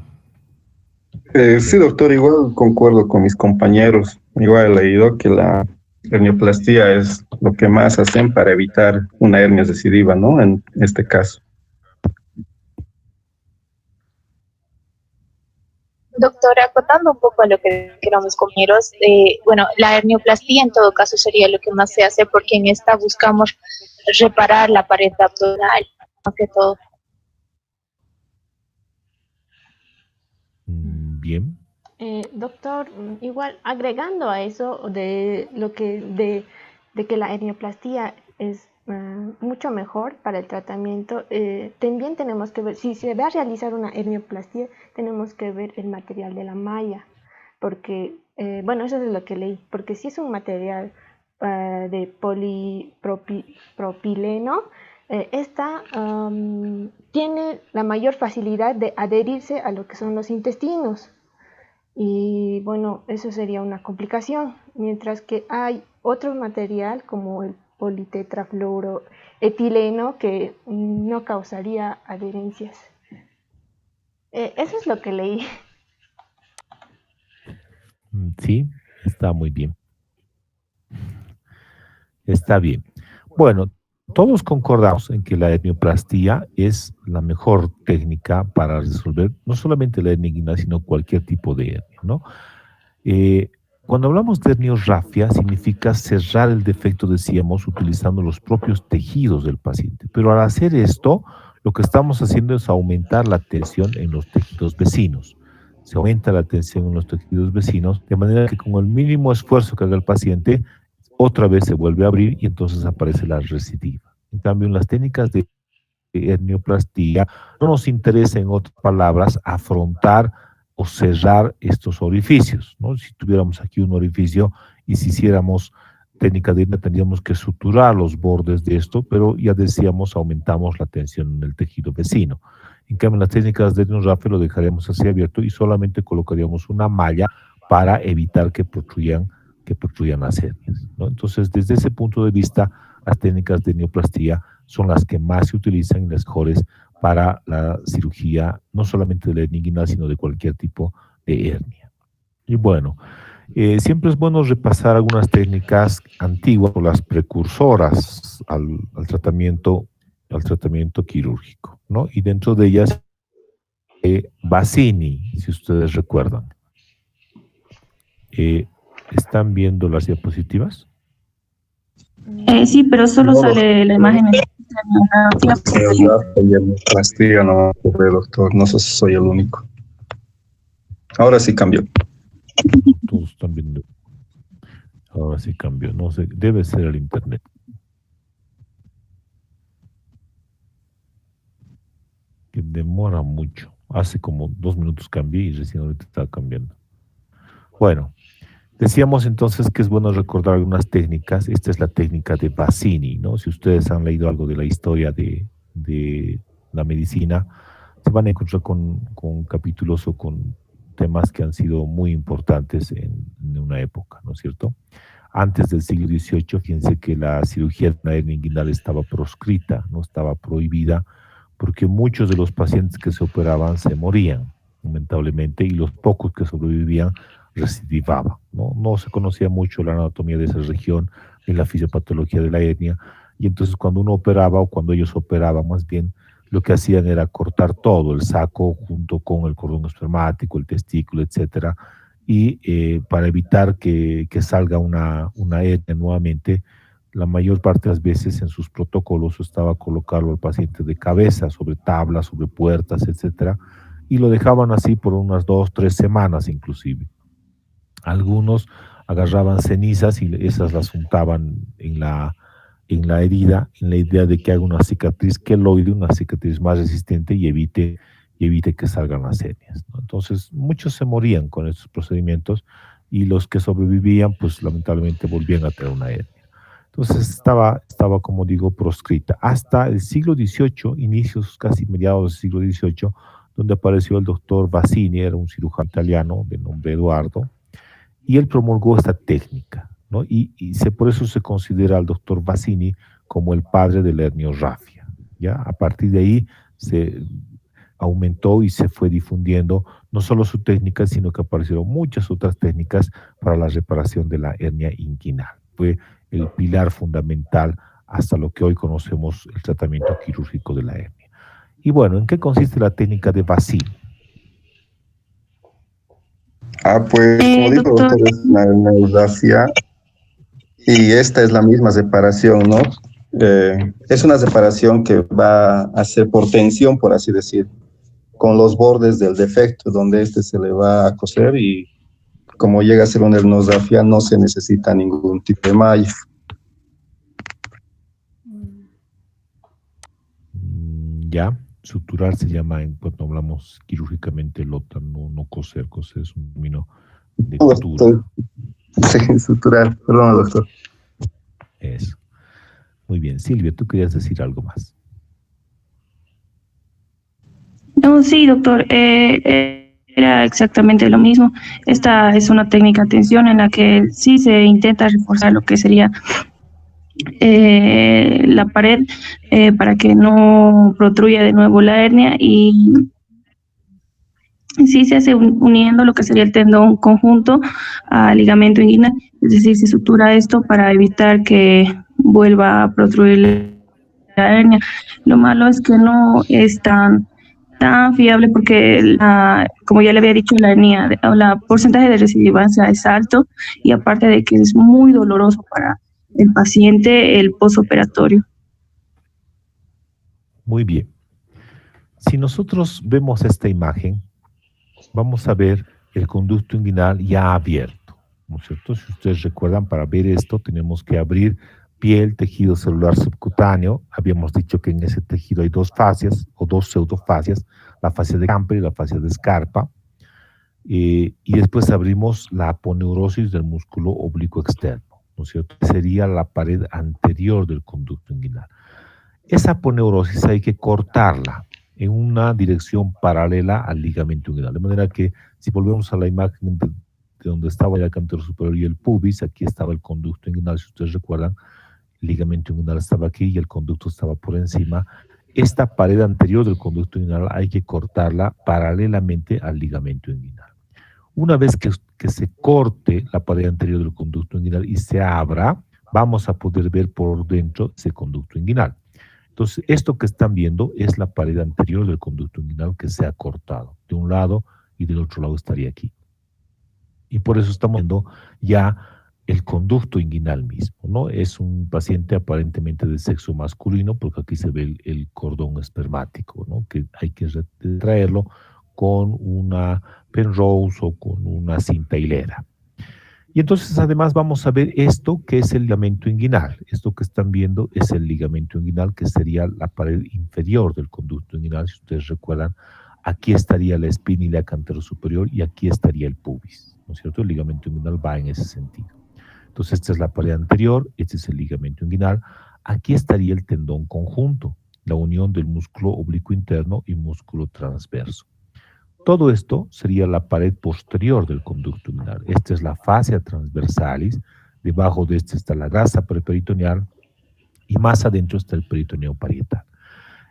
Sí, doctor, igual concuerdo con mis compañeros. Igual he leído que la hernioplastia es lo que más hacen para evitar una hernia recidiva, ¿no? En este caso. Doctora, acotando un poco a lo que dijeron mis compañeros, la hernioplastia en todo caso sería lo que más se hace porque en esta buscamos reparar la pared abdominal, más que todo. Bien. Doctor, igual agregando a eso de que la hernioplastia es mucho mejor para el tratamiento, también tenemos que ver, si se va a realizar una hernioplastia, tenemos que ver el material de la malla, porque, eso es lo que leí, porque si es un material de polipropileno, esta tiene la mayor facilidad de adherirse a lo que son los intestinos. Y bueno, eso sería una complicación, mientras que hay otro material como el politetrafluoroetileno que no causaría adherencias. Eso es lo que leí. Sí, está muy bien. Está bien. Bueno, todos concordamos en que la hernioplastia es la mejor técnica para resolver no solamente la hernia inguinal, sino cualquier tipo de hernia, ¿no? Cuando hablamos de herniorrafia, significa cerrar el defecto, decíamos, utilizando los propios tejidos del paciente. Pero al hacer esto, lo que estamos haciendo es aumentar la tensión en los tejidos vecinos. Se aumenta la tensión en los tejidos vecinos, de manera que con el mínimo esfuerzo que haga el paciente, otra vez se vuelve a abrir y entonces aparece la recidiva. En cambio, en las técnicas de hernioplastia no nos interesa, en otras palabras, afrontar o cerrar estos orificios, ¿no? Si tuviéramos aquí un orificio y si hiciéramos técnica de hernia, tendríamos que suturar los bordes de esto, pero ya decíamos, aumentamos la tensión en el tejido vecino. En cambio, en las técnicas de herniorrafia lo dejaríamos así abierto y solamente colocaríamos una malla para evitar que protruyan las hernias, ¿no? Entonces, desde ese punto de vista, las técnicas de hernioplastia son las que más se utilizan y las mejores para la cirugía, no solamente de la hernia inguinal, sino de cualquier tipo de hernia. Y bueno, siempre es bueno repasar algunas técnicas antiguas o las precursoras al tratamiento quirúrgico, ¿no? Y dentro de ellas Bassini, si ustedes recuerdan. ¿Están viendo las diapositivas? Sí, pero solo No, sale la imagen. Plastilla no ocurre, doctor. No sé si soy el único. Ahora sí cambió. Todos están viendo. Ahora sí cambió. No sé, debe ser el internet. Que demora mucho. Hace como 2 minutos cambié y recién ahorita estaba cambiando. Bueno, decíamos entonces que es bueno recordar algunas técnicas. Esta es la técnica de Bassini, ¿no? Si ustedes han leído algo de la historia de la medicina, se van a encontrar con capítulos o con temas que han sido muy importantes en una época, ¿no es cierto? Antes del siglo XVIII, fíjense que la cirugía de la hernia inguinal estaba proscrita, no estaba prohibida, porque muchos de los pacientes que se operaban se morían, lamentablemente, y los pocos que sobrevivían recidivaban, ¿no? No se conocía mucho la anatomía de esa región ni la fisiopatología de la hernia, y entonces cuando uno operaba, o cuando ellos operaban más bien, lo que hacían era cortar todo, el saco junto con el cordón espermático, el testículo, etcétera, y para evitar que salga una hernia nuevamente, la mayor parte de las veces en sus protocolos estaba colocarlo al paciente de cabeza, sobre tablas, sobre puertas, etcétera, y lo dejaban así por unas 2, 3 semanas inclusive. Algunos agarraban cenizas y esas las untaban en la herida, en la idea de que haga una cicatriz queloide, una cicatriz más resistente y evite que salgan las hernias, ¿no? Entonces, muchos se morían con estos procedimientos y los que sobrevivían, pues lamentablemente volvían a tener una hernia. Entonces, estaba, como digo, proscrita. Hasta el siglo XVIII, inicios casi mediados del siglo XVIII, donde apareció el doctor Bassini, era un cirujano italiano de nombre Eduardo, y él promulgó esta técnica, ¿no? Y por eso se considera al doctor Bassini como el padre de la herniorrafia, ¿ya? A partir de ahí se aumentó y se fue difundiendo no solo su técnica, sino que aparecieron muchas otras técnicas para la reparación de la hernia inguinal. Fue el pilar fundamental hasta lo que hoy conocemos el tratamiento quirúrgico de la hernia. Y bueno, ¿en qué consiste la técnica de Bassini? Pues como dijo Doctor, doctor, es una herniorrafia y esta es la misma separación, ¿no? Es una separación que va a ser por tensión, por así decir, con los bordes del defecto, donde se le va a coser, y como llega a ser una herniorrafia no se necesita ningún tipo de malla. Ya, suturar se llama, cuando hablamos quirúrgicamente, lota, no coser. Coser es un término de costura. Sí, suturar, perdón, doctor. Eso. Muy bien. Silvia, tú querías decir algo más. No, sí, doctor, era exactamente lo mismo. Esta es una técnica de tensión en la que sí se intenta reforzar lo que sería la pared para que no protruya de nuevo la hernia, y sí se hace uniendo lo que sería el tendón conjunto al ligamento inguinal, es decir, se sutura esto para evitar que vuelva a protruir la hernia. Lo malo es que no es tan fiable porque, como ya le había dicho, la hernia, la porcentaje de recidivancia es alto, y aparte de que es muy doloroso para el paciente el posoperatorio. Muy bien. Si nosotros vemos esta imagen, vamos a ver el conducto inguinal ya abierto, ¿no es cierto? Si ustedes recuerdan, para ver esto tenemos que abrir piel, tejido celular subcutáneo. Habíamos dicho que en ese tejido hay 2 fascias o 2 pseudofascias, la fascia de Camper y la fascia de Scarpa, y después abrimos la aponeurosis del músculo oblicuo externo, ¿no es cierto? Sería la pared anterior del conducto inguinal. Esa aponeurosis hay que cortarla en una dirección paralela al ligamento inguinal, de manera que si volvemos a la imagen de donde estaba el canto superior y el pubis, aquí estaba el conducto inguinal, si ustedes recuerdan, el ligamento inguinal estaba aquí y el conducto estaba por encima. Esta pared anterior del conducto inguinal hay que cortarla paralelamente al ligamento inguinal. Una vez que se corte la pared anterior del conducto inguinal y se abra, vamos a poder ver por dentro ese conducto inguinal. Entonces, esto que están viendo es la pared anterior del conducto inguinal que se ha cortado. De un lado y del otro lado estaría aquí. Y por eso estamos viendo ya el conducto inguinal mismo, ¿no? Es un paciente aparentemente de sexo masculino, porque aquí se ve el cordón espermático, ¿no? Que hay que retraerlo con una Penrose o con una cinta hilera. Y entonces además vamos a ver esto que es el ligamento inguinal. Esto que están viendo es el ligamento inguinal, que sería la pared inferior del conducto inguinal. Si ustedes recuerdan, aquí estaría la espina ilíaca anterosuperior y aquí estaría el pubis, ¿no es cierto? El ligamento inguinal va en ese sentido. Entonces esta es la pared anterior, este es el ligamento inguinal. Aquí estaría el tendón conjunto, la unión del músculo oblicuo interno y músculo transverso. Todo esto sería la pared posterior del conducto inguinal. Esta es la fascia transversalis, debajo de esta está la grasa preperitoneal y más adentro está el peritoneo parietal.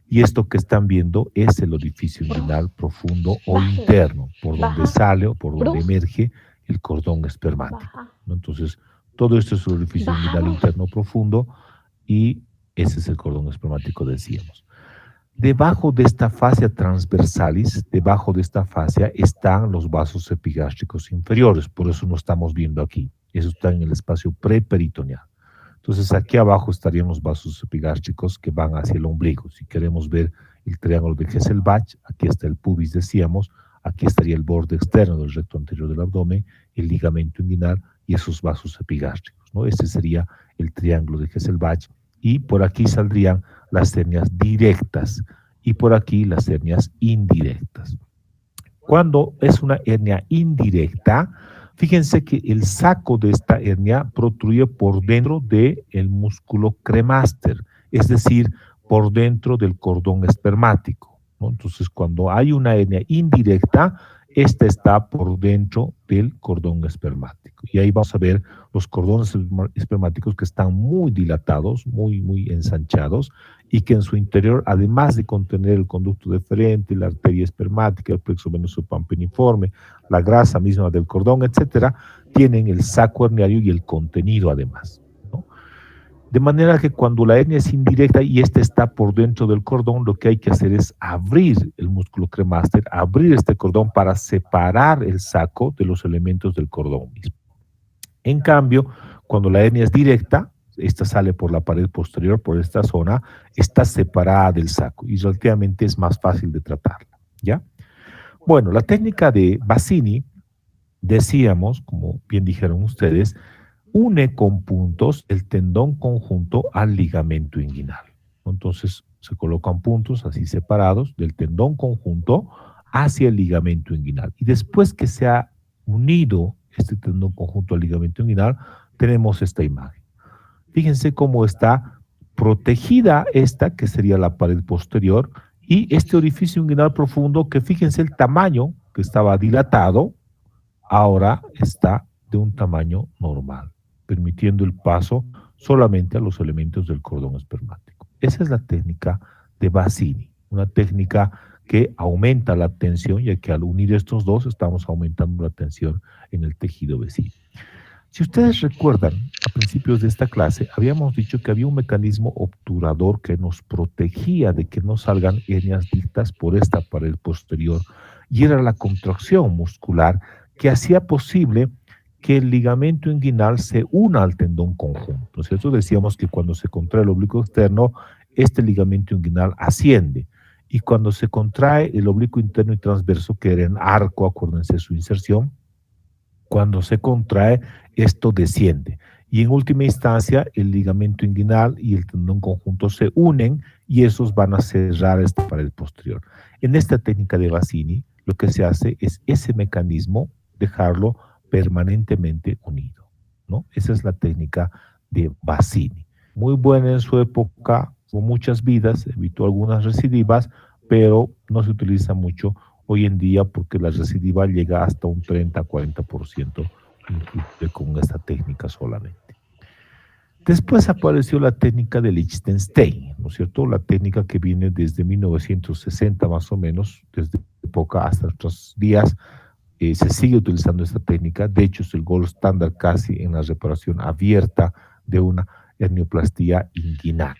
Y esto que están viendo es el orificio inguinal profundo o interno, por donde sale o por donde emerge el cordón espermático, ¿no? Entonces, todo esto es el orificio inguinal interno profundo y ese es el cordón espermático, decíamos. Debajo de esta fascia transversalis, debajo de esta fascia están los vasos epigástricos inferiores, por eso no estamos viendo aquí. Eso está en el espacio preperitoneal. Entonces aquí abajo estarían los vasos epigástricos que van hacia el ombligo. Si queremos ver el triángulo de Hesselbach, aquí está el pubis, decíamos, aquí estaría el borde externo del recto anterior del abdomen, el ligamento inguinal y esos vasos epigástricos, ¿no? Este sería el triángulo de Hesselbach y por aquí saldrían las hernias directas y por aquí las hernias indirectas. Cuando es una hernia indirecta, fíjense que el saco de esta hernia protruye por dentro del músculo cremaster, es decir, por dentro del cordón espermático, ¿no? Entonces, cuando hay una hernia indirecta, esta está por dentro del cordón espermático. Y ahí vamos a ver los cordones espermáticos que están muy dilatados, muy ensanchados, y que en su interior, además de contener el conducto deferente, la arteria espermática, el plexo venoso pampiniforme, la grasa misma del cordón, etcétera, tienen el saco herniario y el contenido además, ¿no? De manera que cuando la hernia es indirecta y esta está por dentro del cordón, lo que hay que hacer es abrir el músculo cremaster, abrir este cordón para separar el saco de los elementos del cordón mismo. En cambio, cuando la hernia es directa, esta sale por la pared posterior, por esta zona, está separada del saco y relativamente es más fácil de tratarla, ¿ya? Bueno, la técnica de Bassini, decíamos, como bien dijeron ustedes, une con puntos el tendón conjunto al ligamento inguinal. Entonces se colocan puntos así separados del tendón conjunto hacia el ligamento inguinal. Y después que se ha unido este tendón conjunto al ligamento inguinal, tenemos esta imagen. Fíjense cómo está protegida esta, que sería la pared posterior, y este orificio inguinal profundo, que fíjense el tamaño, que estaba dilatado, ahora está de un tamaño normal, permitiendo el paso solamente a los elementos del cordón espermático. Esa es la técnica de Bassini, una técnica que aumenta la tensión, ya que al unir estos dos estamos aumentando la tensión en el tejido vecino. Si ustedes recuerdan, a principios de esta clase, habíamos dicho que había un mecanismo obturador que nos protegía de que no salgan hernias dictas por esta pared posterior, y era la contracción muscular que hacía posible que el ligamento inguinal se una al tendón conjunto, ¿cierto? Decíamos que cuando se contrae el oblicuo externo, este ligamento inguinal asciende, y cuando se contrae el oblicuo interno y transverso, que era en arco, acuérdense su inserción, cuando se contrae, esto desciende. Y en última instancia, el ligamento inguinal y el tendón conjunto se unen y esos van a cerrar esta pared posterior. En esta técnica de Bassini, lo que se hace es ese mecanismo, dejarlo permanentemente unido, ¿no? Esa es la técnica de Bassini. Muy buena en su época, hubo muchas vidas, evitó algunas recidivas, pero no se utiliza mucho hoy en día porque la recidiva llega hasta un 30-40%, inclusive con esta técnica solamente. Después apareció la técnica de Lichtenstein, ¿no es cierto? La técnica que viene desde 1960 más o menos, desde época hasta nuestros días, se sigue utilizando esta técnica. De hecho, es el gold estándar casi en la reparación abierta de una hernioplastía inguinal.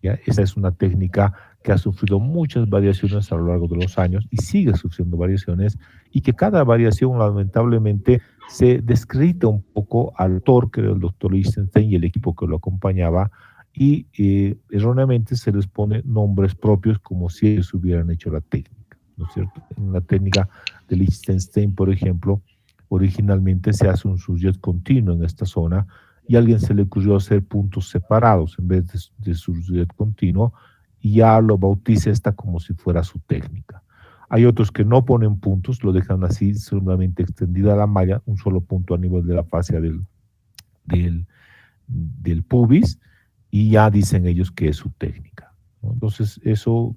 ¿ya? Esa es una técnica que ha sufrido muchas variaciones a lo largo de los años y sigue sufriendo variaciones, y que cada variación lamentablemente se descredita un poco al autor, que era el doctor Lichtenstein, y el equipo que lo acompañaba, y erróneamente se les pone nombres propios como si ellos hubieran hecho la técnica, ¿no es cierto? En la técnica de Lichtenstein, por ejemplo, originalmente se hace un surjet continuo en esta zona, y a alguien se le ocurrió hacer puntos separados en vez de surjet continuo, y ya lo bautiza esta como si fuera su técnica. Hay otros que no ponen puntos, lo dejan así, solamente extendida la malla, un solo punto a nivel de la fascia del pubis, y ya dicen ellos que es su técnica, ¿no? Entonces eso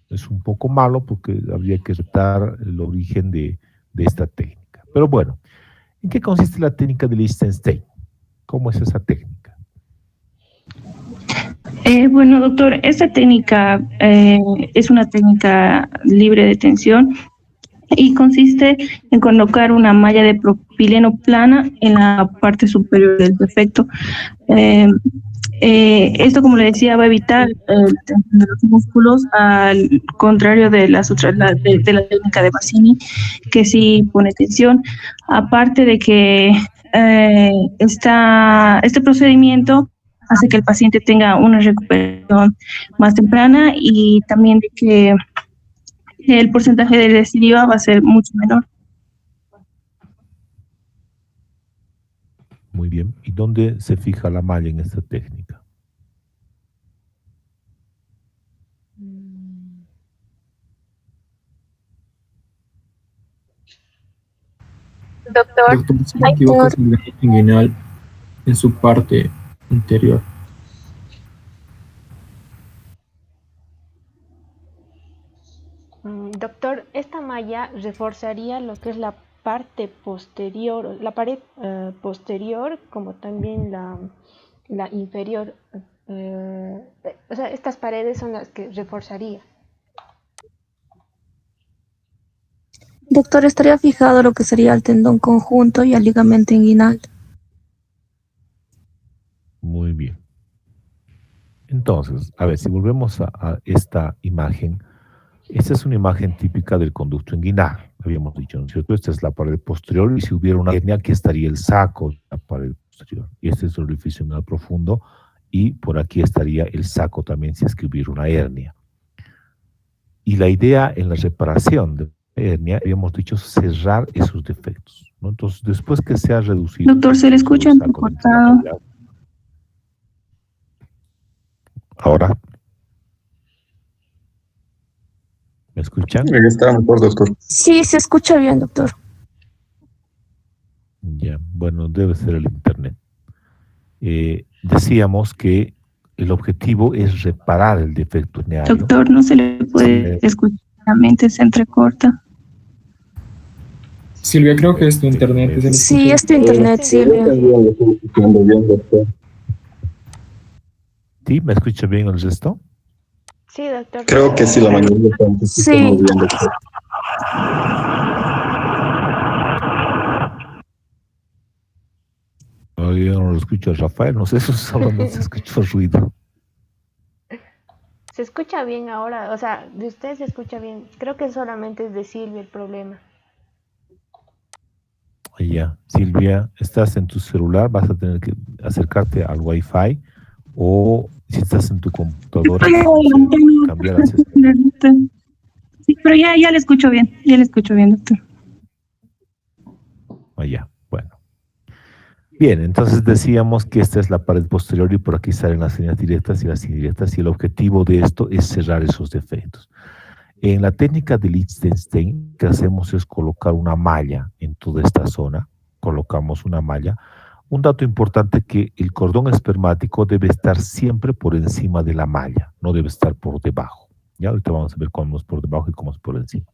es un poco malo, porque habría que retar el origen de esta técnica. Pero bueno, ¿en qué consiste la técnica de Lichtenstein? ¿Cómo es esa técnica? Bueno, doctor, esta técnica es una técnica libre de tensión y consiste en colocar una malla de propileno plana en la parte superior del defecto. Esto, como le decía, va a evitar la tensión de los músculos, al contrario de las otras, de la técnica de Bassini, que sí pone tensión. Aparte de que este procedimiento hace que el paciente tenga una recuperación más temprana, y también de que el porcentaje de recidiva va a ser mucho menor. Muy bien. ¿Y dónde se fija la malla en esta técnica? Doctor, Doctor, si me equivoco, es el ligamento inguinal en su parte interior. Doctor, esta malla reforzaría lo que es la parte posterior, la pared posterior, como también la inferior. O sea, estas paredes son las que reforzaría. Doctor, estaría fijado lo que sería el tendón conjunto y el ligamento inguinal. Muy bien. Entonces, a ver, si volvemos a esta imagen, esta es una imagen típica del conducto inguinal, habíamos dicho, ¿no es cierto? Esta es la pared posterior, y si hubiera una hernia, aquí estaría el saco de la pared posterior. Y este es el orificio inguinal profundo, y por aquí estaría el saco también si es que hubiera una hernia. Y la idea en la reparación de la hernia, habíamos dicho, cerrar esos defectos, ¿no? Entonces, después que se ha reducido... Doctor, se le escucha entrecortado. Ahora. ¿Me escuchan? Está mejor, doctor. Sí, se escucha bien, doctor. Ya, bueno, debe ser el internet. Decíamos que el objetivo es reparar el defecto herniario. Doctor, no se le puede escuchar, la mente se entrecorta. Silvia, creo que es tu internet. Sí, es tu internet, Silvia. ¿Sí? ¿Me escucha bien el resto? Sí, doctor. Creo que sí, la mayoría Sí. Yo no lo escucho a Rafael, no sé, eso solamente se escuchó ruido. Se escucha bien ahora, o sea, de usted se escucha bien. Creo que solamente es de Silvia el problema. Ya, Silvia, estás en tu celular, vas a tener que acercarte al Wi-Fi, o si estás en tu computadora, cambiar al sistema. Sí, pero ya le escucho bien, doctor. Ya, bueno. Bien, entonces decíamos que esta es la pared posterior, y por aquí salen las líneas directas y las indirectas, y el objetivo de esto es cerrar esos defectos. En la técnica de Lichtenstein, lo que hacemos es colocar una malla en toda esta zona. Colocamos una malla. Un dato importante, que el cordón espermático debe estar siempre por encima de la malla, no debe estar por debajo. Ya ahorita vamos a ver cómo es por debajo y cómo es por encima.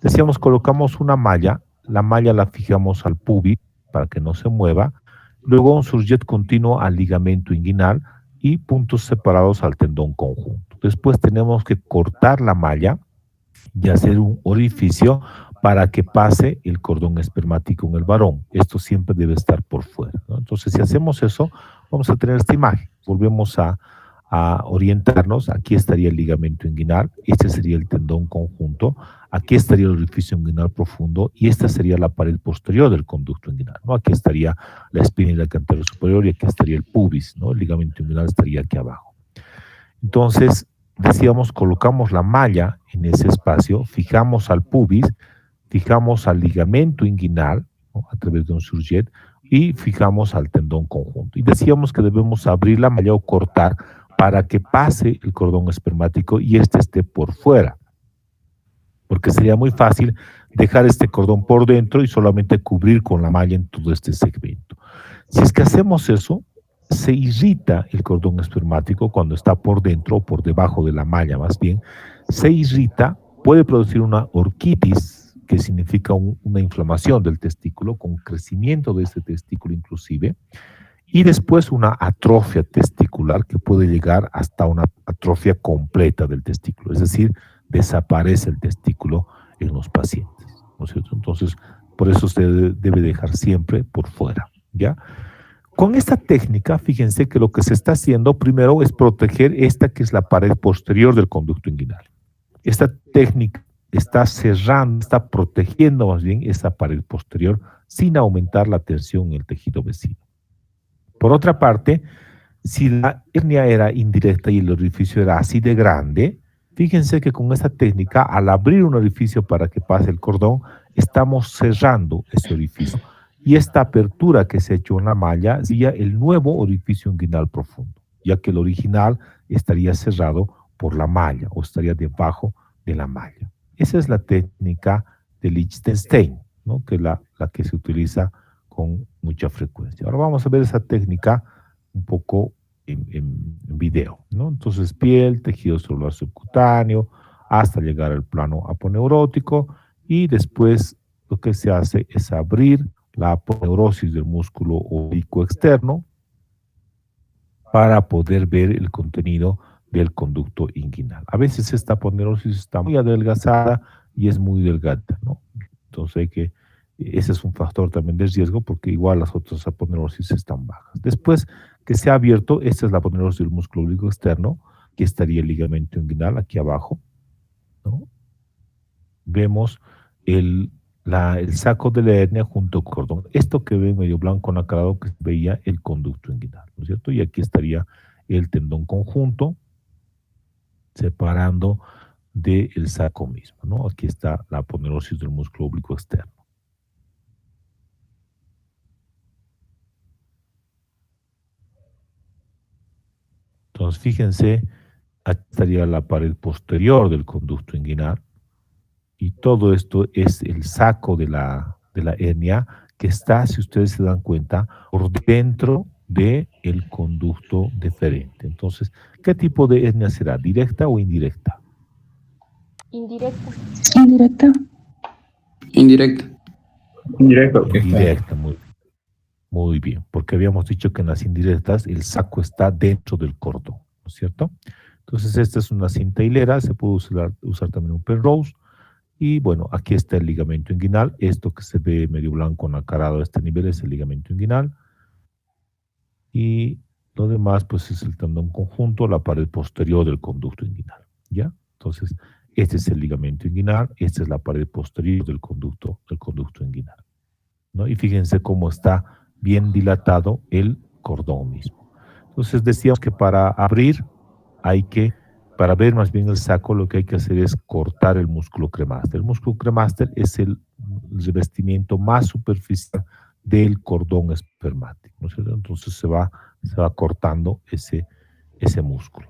Decíamos, colocamos una malla, la malla la fijamos al pubis para que no se mueva, luego un surjet continuo al ligamento inguinal y puntos separados al tendón conjunto. Después tenemos que cortar la malla y hacer un orificio para que pase el cordón espermático en el varón. Esto siempre debe estar por fuera, ¿no? Entonces, si hacemos eso, vamos a tener esta imagen. Volvemos a a orientarnos, aquí estaría el ligamento inguinal, este sería el tendón conjunto, aquí estaría el orificio inguinal profundo y esta sería la pared posterior del conducto inguinal, ¿no? Aquí estaría la espina y la cantera superior y aquí estaría el pubis, ¿no? El ligamento inguinal estaría aquí abajo. Entonces, decíamos, colocamos la malla en ese espacio, fijamos al pubis, fijamos al ligamento inguinal, ¿no? A través de un surjet, y fijamos al tendón conjunto. Y decíamos que debemos abrir la malla o cortar para que pase el cordón espermático y este esté por fuera. Porque sería muy fácil dejar este cordón por dentro y solamente cubrir con la malla en todo este segmento. Si es que hacemos eso, se irrita el cordón espermático cuando está por dentro o por debajo de la malla, más bien, se irrita, puede producir una orquitis, que significa una inflamación del testículo, con crecimiento de este testículo inclusive, y después una atrofia testicular que puede llegar hasta una atrofia completa del testículo, es decir, desaparece el testículo en los pacientes, ¿no es cierto? Entonces, por eso se debe dejar siempre por fuera, ¿ya? Con esta técnica, fíjense que lo que se está haciendo primero es proteger esta que es la pared posterior del conducto inguinal. Esta técnica está cerrando, está protegiendo más bien esa pared posterior sin aumentar la tensión en el tejido vecino. Por otra parte, si la hernia era indirecta y el orificio era así de grande, fíjense que con esta técnica, al abrir un orificio para que pase el cordón, estamos cerrando ese orificio. Y esta apertura que se ha hecho en la malla sería el nuevo orificio inguinal profundo, ya que el original estaría cerrado por la malla o estaría debajo de la malla. Esa es la técnica de Lichtenstein, ¿no? Que es la que se utiliza con mucha frecuencia. Ahora vamos a ver esa técnica un poco en video, ¿no? Entonces, piel, tejido celular subcutáneo, hasta llegar al plano aponeurótico, y después lo que se hace es abrir la aponeurosis del músculo oblicuo externo para poder ver el contenido del conducto inguinal. A veces esta aponeurosis está muy adelgazada y es muy delgada, ¿no? Entonces ese es un factor también de riesgo porque igual las otras aponeurosis están bajas. Después que se ha abierto, esta es la aponeurosis del músculo oblicuo externo, que estaría el ligamento inguinal aquí abajo, ¿no? Vemos el saco de la hernia junto con el cordón. Esto que ve medio blanco nacarado que veía el conducto inguinal, ¿no es cierto? Y aquí estaría el tendón conjunto separando del saco mismo, ¿no? Aquí está la aponeurosis del músculo oblicuo externo. Entonces, fíjense, aquí estaría la pared posterior del conducto inguinal y todo esto es el saco de la hernia que está, si ustedes se dan cuenta, por dentro del conducto deferente. Entonces, ¿qué tipo de hernia será? ¿Directa o indirecta? Indirecta. Indirecta. Indirecta. Indirecto. Indirecta, muy bien, porque habíamos dicho que en las indirectas el saco está dentro del cordón, ¿no es cierto? Entonces, esta es una cinta hilera, se puede usar también un Penrose. Y bueno, aquí está el ligamento inguinal. Esto que se ve medio blanco nacarado a este nivel es el ligamento inguinal. Y lo demás, pues, es el tendón conjunto, la pared posterior del conducto inguinal, ¿ya? Entonces, este es el ligamento inguinal, esta es la pared posterior del conducto inguinal, ¿no? Y fíjense cómo está bien dilatado el cordón mismo. Entonces, decíamos que para abrir para ver más bien el saco, lo que hay que hacer es cortar el músculo cremaster. El músculo cremaster es el revestimiento más superficial del cordón espermático, ¿no es cierto? Entonces se va cortando ese músculo.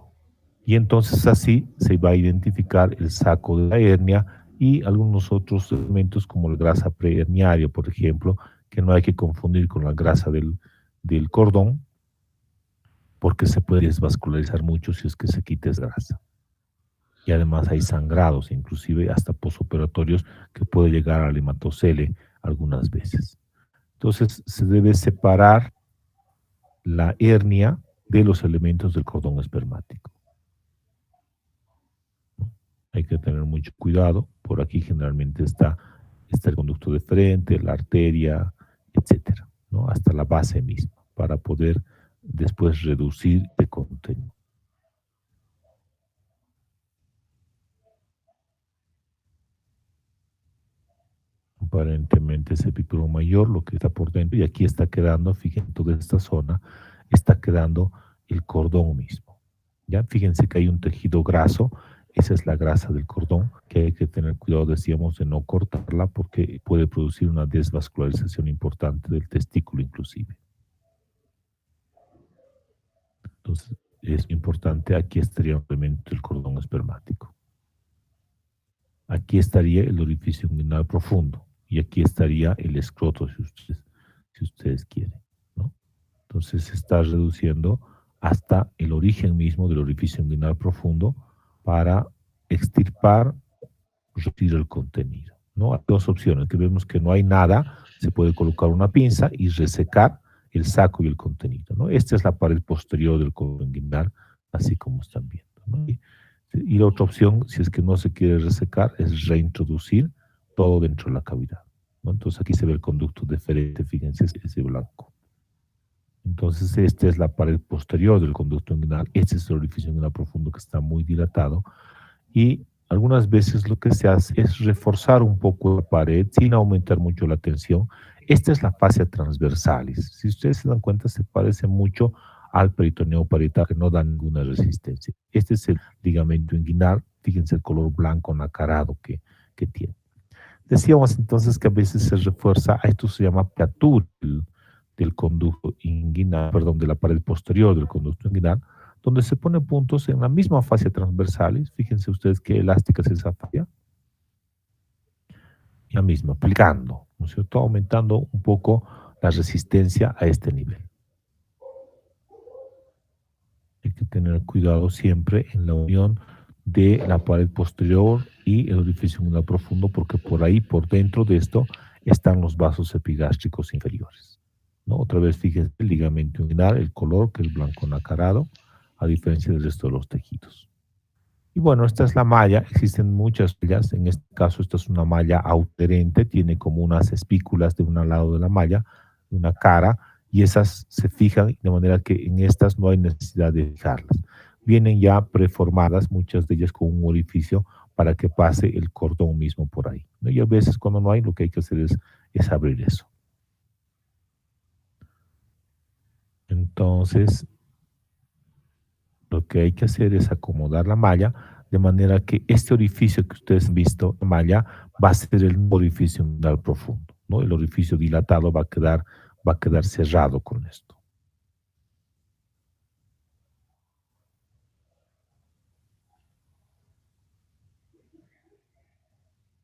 Y entonces así se va a identificar el saco de la hernia y algunos otros elementos como la grasa preherniaria, por ejemplo, que no hay que confundir con la grasa del cordón, porque se puede desvascularizar mucho si es que se quita esa grasa. Y además hay sangrados, inclusive hasta posoperatorios, que puede llegar al hematocele algunas veces. Entonces se debe separar la hernia de los elementos del cordón espermático. Hay que tener mucho cuidado. Por aquí generalmente está el conducto deferente, la arteria, etcétera, ¿no? Hasta la base misma, para poder después reducir de contenido. Aparentemente es epíplomo mayor, lo que está por dentro, y aquí está quedando, fíjense, toda esta zona, está quedando el cordón mismo. ¿Ya? Fíjense que hay un tejido graso, esa es la grasa del cordón, que hay que tener cuidado, decíamos, de no cortarla porque puede producir una desvascularización importante del testículo inclusive. Entonces, es importante, aquí estaría un elemento del cordón espermático. Aquí estaría el orificio inguinal profundo y aquí estaría el escroto, si ustedes quieren, ¿no? Entonces se está reduciendo hasta el origen mismo del orificio inguinal profundo para extirpar, retirar el contenido, ¿no? Hay dos opciones, que vemos que no hay nada, se puede colocar una pinza y resecar el saco y el contenido, ¿no? Esta es la pared posterior del cordón inguinal, así como están viendo, ¿no? Y la otra opción, si es que no se quiere resecar, es reintroducir todo dentro de la cavidad, ¿no? Entonces aquí se ve el conducto deferente, fíjense, ese blanco. Entonces esta es la pared posterior del conducto inguinal, este es el orificio inguinal profundo que está muy dilatado, y algunas veces lo que se hace es reforzar un poco la pared sin aumentar mucho la tensión. Esta es la fascia transversalis. Si ustedes se dan cuenta, se parece mucho al peritoneo parietal, que no da ninguna resistencia. Este es el ligamento inguinal, fíjense el color blanco nacarado que tiene. Decíamos entonces que a veces se refuerza, a esto se llama apertura del conducto inguinal, perdón, de la pared posterior del conducto inguinal, donde se ponen puntos en la misma fascia transversalis. Fíjense ustedes qué elástica es esa fascia. La misma, aplicando, ¿no es cierto? Aumentando un poco la resistencia a este nivel. Hay que tener cuidado siempre en la unión de la pared posterior y el orificio inguinal profundo, porque por ahí, por dentro de esto, están los vasos epigástricos inferiores, ¿no? Otra vez, fíjense el ligamento inguinal, el color que es blanco nacarado, a diferencia del resto de los tejidos. Y bueno, esta es la malla, existen muchas mallas, en este caso esta es una malla autoadherente, tiene como unas espículas de un lado de la malla, de una cara, y esas se fijan de manera que en estas no hay necesidad de fijarlas. Vienen ya preformadas, muchas de ellas con un orificio para que pase el cordón mismo por ahí, ¿no? Y a veces cuando no hay, lo que hay que hacer es abrir eso. Entonces, lo que hay que hacer es acomodar la malla de manera que este orificio que ustedes han visto, la malla, va a ser el orificio inguinal profundo, ¿no? El orificio dilatado va a quedar cerrado con esto.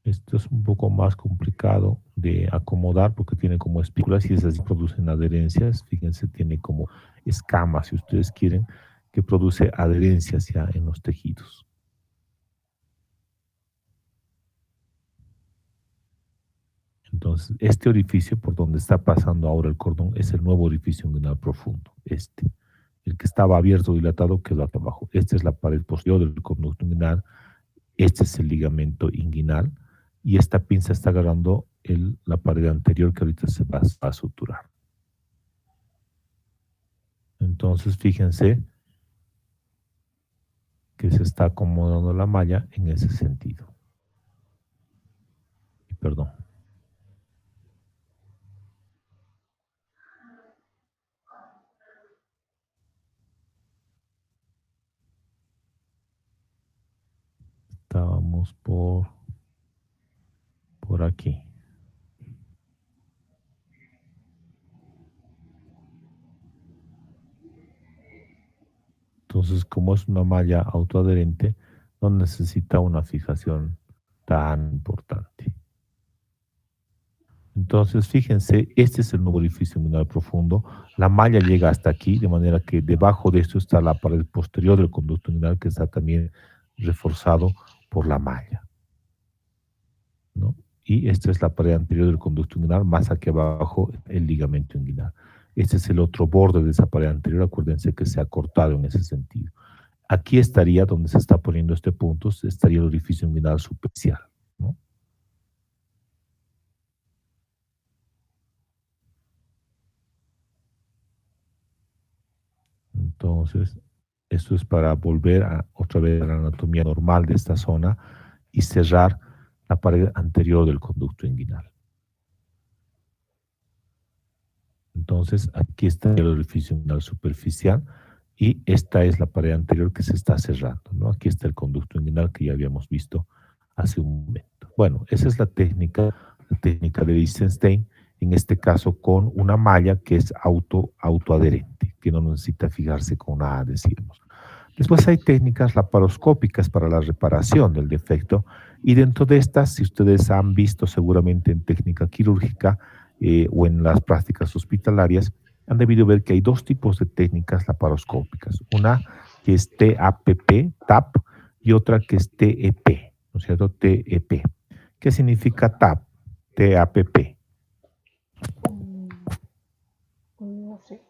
Esto es un poco más complicado de acomodar porque tiene como espículas y esas producen adherencias. Fíjense, tiene como escamas, si ustedes quieren, que produce adherencias ya en los tejidos. Entonces, este orificio por donde está pasando ahora el cordón es el nuevo orificio inguinal profundo, este. El que estaba abierto, dilatado, quedó acá abajo. Esta es la pared posterior del conducto inguinal, este es el ligamento inguinal, y esta pinza está agarrando la pared anterior que ahorita se va a suturar. Entonces, fíjense que se está acomodando la malla en ese sentido. Perdón. Estábamos por aquí. Entonces, como es una malla autoadherente, no necesita una fijación tan importante. Entonces, fíjense, este es el nuevo orificio inguinal profundo. La malla llega hasta aquí, de manera que debajo de esto está la pared posterior del conducto inguinal, que está también reforzado por la malla, ¿no? Y esta es la pared anterior del conducto inguinal, más aquí abajo el ligamento inguinal. Este es el otro borde de esa pared anterior, acuérdense que se ha cortado en ese sentido. Aquí estaría, donde se está poniendo este punto, estaría el orificio inguinal superficial, ¿no? Entonces, esto es para volver otra vez a la anatomía normal de esta zona y cerrar la pared anterior del conducto inguinal. Entonces, aquí está el orificio inguinal superficial y esta es la pared anterior que se está cerrando, ¿no? Aquí está el conducto inguinal que ya habíamos visto hace un momento. Bueno, esa es la técnica de Eisenstein, en este caso con una malla que es autoadherente, que no necesita fijarse con nada, decíamos. Después hay técnicas laparoscópicas para la reparación del defecto, y dentro de estas, si ustedes han visto seguramente en técnica quirúrgica o en las prácticas hospitalarias, han debido ver que hay dos tipos de técnicas laparoscópicas. Una que es TAP, y otra que es TEP, ¿no es cierto? TEP. ¿Qué significa TAP? TAPP. No sé.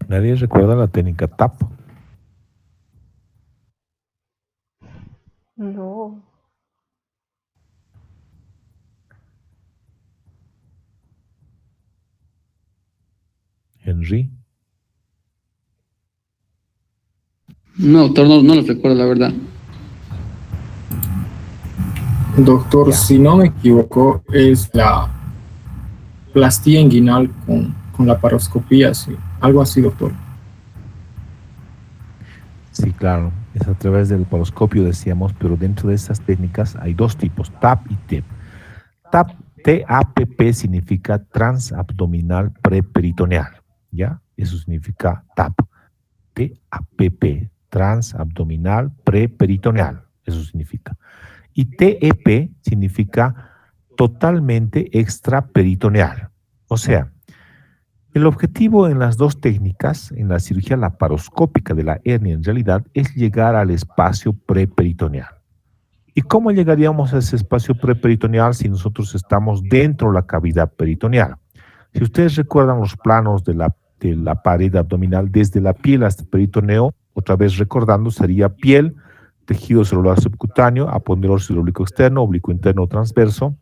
¿Nadie recuerda la técnica TAP? No. Henry. No, doctor, no lo recuerdo, la verdad. Doctor, Ya. si no me equivoco, es la plastía inguinal con la paroscopía, sí. Algo así, doctor. Sí, claro, es a través del laparoscopio, decíamos, pero dentro de esas técnicas hay dos tipos, TAP y TEP. TAPP significa transabdominal preperitoneal, ¿ya? Eso significa TAP. TAPP, transabdominal preperitoneal, eso significa. Y TEP significa totalmente extraperitoneal. O sea, el objetivo en las dos técnicas, en la cirugía laparoscópica de la hernia en realidad, es llegar al espacio preperitoneal. ¿Y cómo llegaríamos a ese espacio preperitoneal si nosotros estamos dentro de la cavidad peritoneal? Si ustedes recuerdan los planos de la pared abdominal, desde la piel hasta el peritoneo, otra vez recordando, sería piel, tejido celular subcutáneo, aponeurosis del oblicuo externo, oblicuo interno transverso,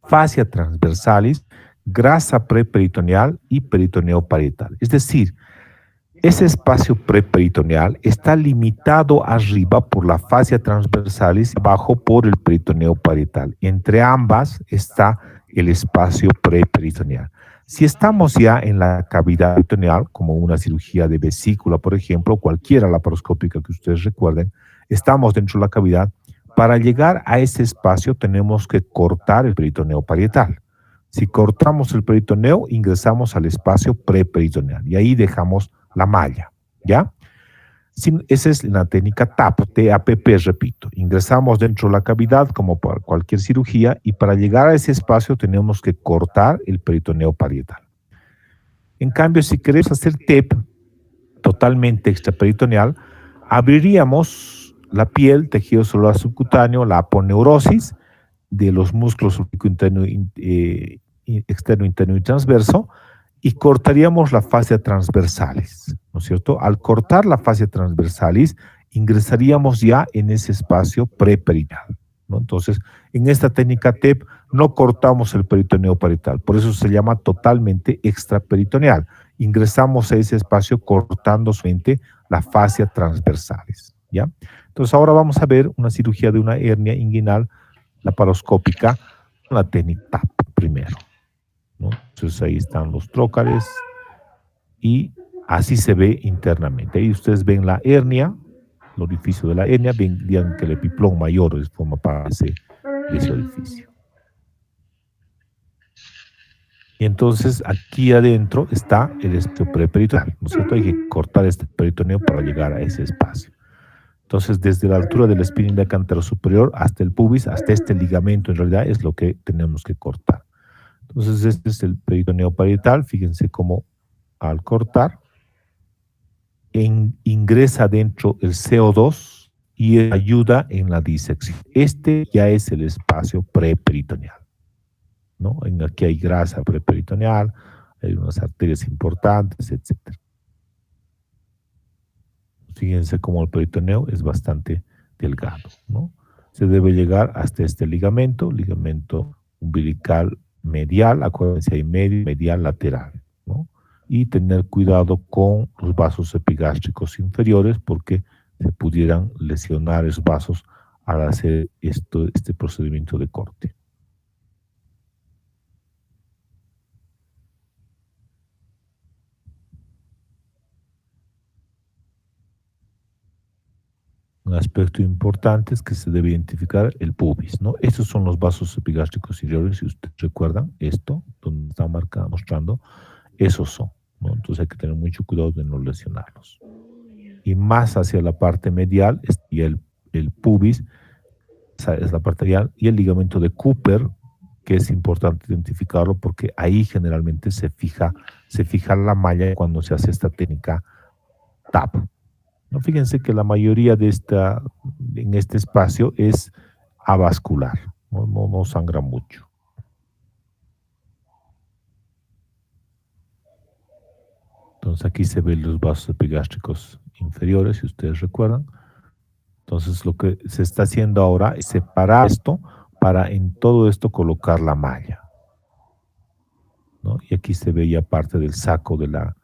fascia transversalis, grasa preperitoneal y peritoneo parietal. Es decir, ese espacio preperitoneal está limitado arriba por la fascia transversalis y abajo por el peritoneo parietal. Entre ambas está el espacio preperitoneal. Si estamos ya en la cavidad peritoneal, como una cirugía de vesícula, por ejemplo, cualquiera laparoscópica que ustedes recuerden, estamos dentro de la cavidad. Para llegar a ese espacio tenemos que cortar el peritoneo parietal. Si cortamos el peritoneo, ingresamos al espacio preperitoneal y ahí dejamos la malla, ¿ya? Esa es la técnica TAP, TAPP, repito. Ingresamos dentro de la cavidad como para cualquier cirugía y para llegar a ese espacio tenemos que cortar el peritoneo parietal. En cambio, si queremos hacer TEP totalmente extraperitoneal, abriríamos la piel, tejido celular subcutáneo, la aponeurosis de los músculos oblicuo interno, externo, interno y transverso, y cortaríamos la fascia transversalis, ¿no es cierto? Al cortar la fascia transversalis, ingresaríamos ya en ese espacio preperitoneal, ¿no? Entonces, en esta técnica TEP no cortamos el peritoneo parietal, por eso se llama totalmente extraperitoneal. Ingresamos a ese espacio cortando solamente la fascia transversalis, ¿ya? Entonces, ahora vamos a ver una cirugía de una hernia inguinal laparoscópica con la técnica TAP primero, ¿no? Entonces ahí están los trócares y así se ve internamente. Ahí ustedes ven la hernia, el orificio de la hernia, vean que el epiplón mayor forma parte de ese orificio. Y entonces aquí adentro está el espacio preperitoneal, ¿no es cierto? Hay que cortar este peritoneo para llegar a ese espacio. Entonces, desde la altura de la espina ilíaca anterosuperior hasta el pubis, hasta este ligamento en realidad es lo que tenemos que cortar. Entonces, este es el peritoneo parietal. Fíjense cómo al cortar ingresa dentro el CO2 y ayuda en la disección. Este ya es el espacio preperitoneal, ¿no? Aquí hay grasa preperitoneal, hay unas arterias importantes, etc. Fíjense cómo el peritoneo es bastante delgado, ¿no? Se debe llegar hasta este ligamento umbilical medial, acuérdense, hay medial lateral, ¿no? Y tener cuidado con los vasos epigástricos inferiores porque se pudieran lesionar esos vasos al hacer este procedimiento de corte. Un aspecto importante es que se debe identificar el pubis, ¿no? Estos son los vasos epigástricos inferiores, si ustedes recuerdan esto, donde está mostrando, esos son, ¿no? Entonces hay que tener mucho cuidado de no lesionarlos. Y más hacia la parte medial estaría el pubis, esa es la parte medial, y el ligamento de Cooper, que es importante identificarlo porque ahí generalmente se fija la malla cuando se hace esta técnica TAP. ¿No? Fíjense que la mayoría en este espacio es avascular, no sangra mucho. Entonces aquí se ven los vasos epigástricos inferiores, si ustedes recuerdan. Entonces lo que se está haciendo ahora es separar esto para en todo esto colocar la malla, ¿no? Y aquí se ve ya parte del saco de la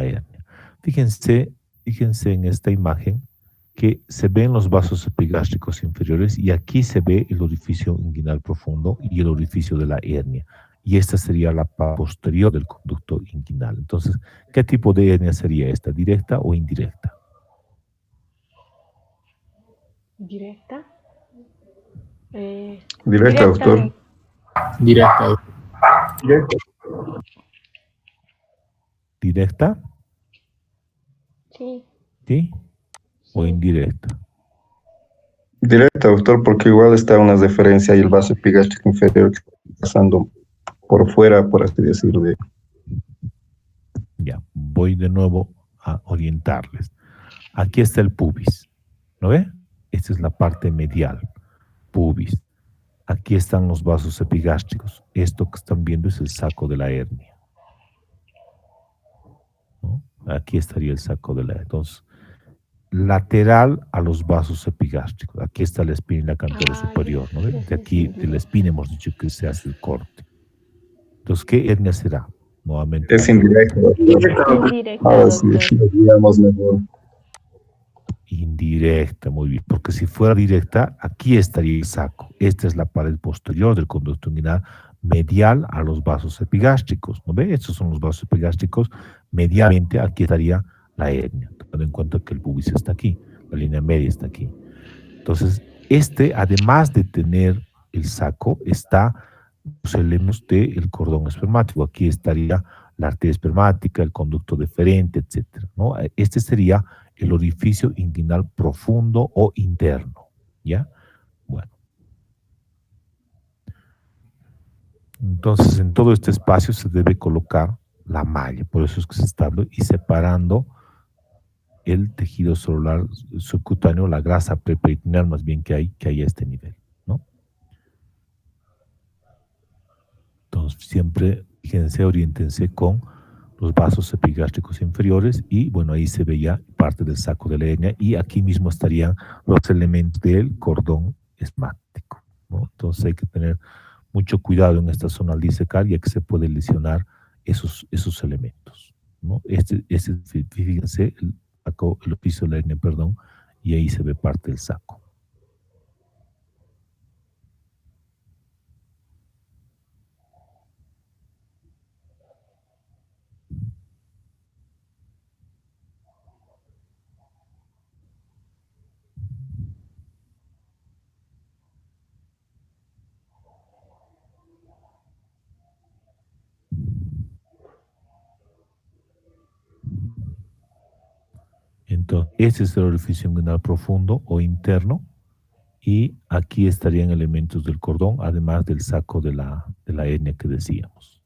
hernia. Fíjense en esta imagen que se ven los vasos epigástricos inferiores y aquí se ve el orificio inguinal profundo y el orificio de la hernia. Y esta sería la parte posterior del conducto inguinal. Entonces, ¿qué tipo de hernia sería esta? ¿Directa o indirecta? ¿Directa? Directa, doctor. Directa. ¿Directa? Sí. ¿Sí? ¿O indirecta? Directa, doctor, porque igual está una deferencia y el vaso epigástrico inferior pasando por fuera, por así decirlo. Ya, voy de nuevo a orientarles. Aquí está el pubis, ¿no ve? Esta es la parte medial, pubis. Aquí están los vasos epigástricos. Esto que están viendo es el saco de la hernia, ¿no? Aquí estaría el saco de la hernia. Entonces, lateral a los vasos epigástricos. Aquí está la espina y la cantera superior, ¿no ve? De aquí, de la espina hemos dicho que se hace el corte. Entonces, ¿qué hernia será? Nuevamente. Es indirecto, doctor. Indirecta, Ahora sí, doctor. digamos mejor. Indirecta, muy bien, porque si fuera directa, aquí estaría el saco. Esta es la pared posterior del conducto inguinal medial a los vasos epigástricos, ¿no ve? Estos son los vasos epigástricos, medialmente aquí estaría la hernia, teniendo en cuenta que el pubis está aquí, la línea media está aquí. Entonces, además de tener el saco, está los elementos del cordón espermático. Aquí estaría la arteria espermática, el conducto deferente, etcétera, ¿no? Este sería el orificio inguinal profundo o interno, ¿ya? Bueno. Entonces, en todo este espacio se debe colocar la malla, por eso es que se está y separando el tejido celular subcutáneo, la grasa preperitoneal más bien que hay a este nivel, ¿no? Entonces, siempre, fíjense, oriéntense con los vasos epigástricos inferiores y, bueno, ahí se veía parte del saco de la hernia y aquí mismo estarían los elementos del cordón esmático, ¿no? Entonces hay que tener mucho cuidado en esta zona al disecar, ya que se puede lesionar esos elementos, ¿no? Fíjense, el oficio de la hernia, perdón, y ahí se ve parte del saco. Entonces, este es el orificio inguinal profundo o interno y aquí estarían elementos del cordón, además del saco de la hernia que decíamos.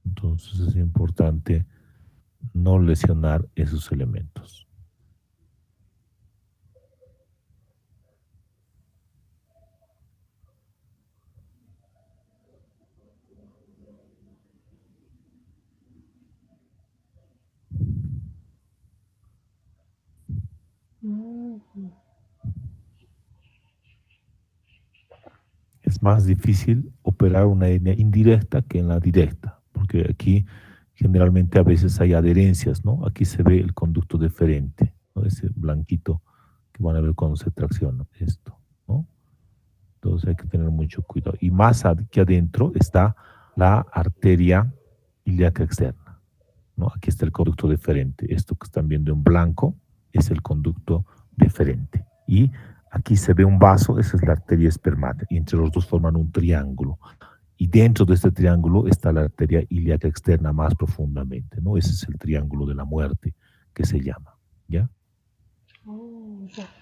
Entonces es importante no lesionar esos elementos. Es más difícil operar una hernia indirecta que en la directa, porque aquí generalmente a veces hay adherencias, ¿no? Aquí se ve el conducto deferente, ¿no? Ese blanquito que van a ver cuando se tracciona esto, ¿no? Entonces hay que tener mucho cuidado. Y más aquí adentro está la arteria ilíaca externa, ¿no? Aquí está el conducto deferente. Esto que están viendo en blanco es el conducto deferente. Y aquí se ve un vaso, esa es la arteria espermática, y entre los dos forman un triángulo. Y dentro de este triángulo está la arteria ilíaca externa más profundamente, ¿no? Ese es el triángulo de la muerte que se llama, ¿ya?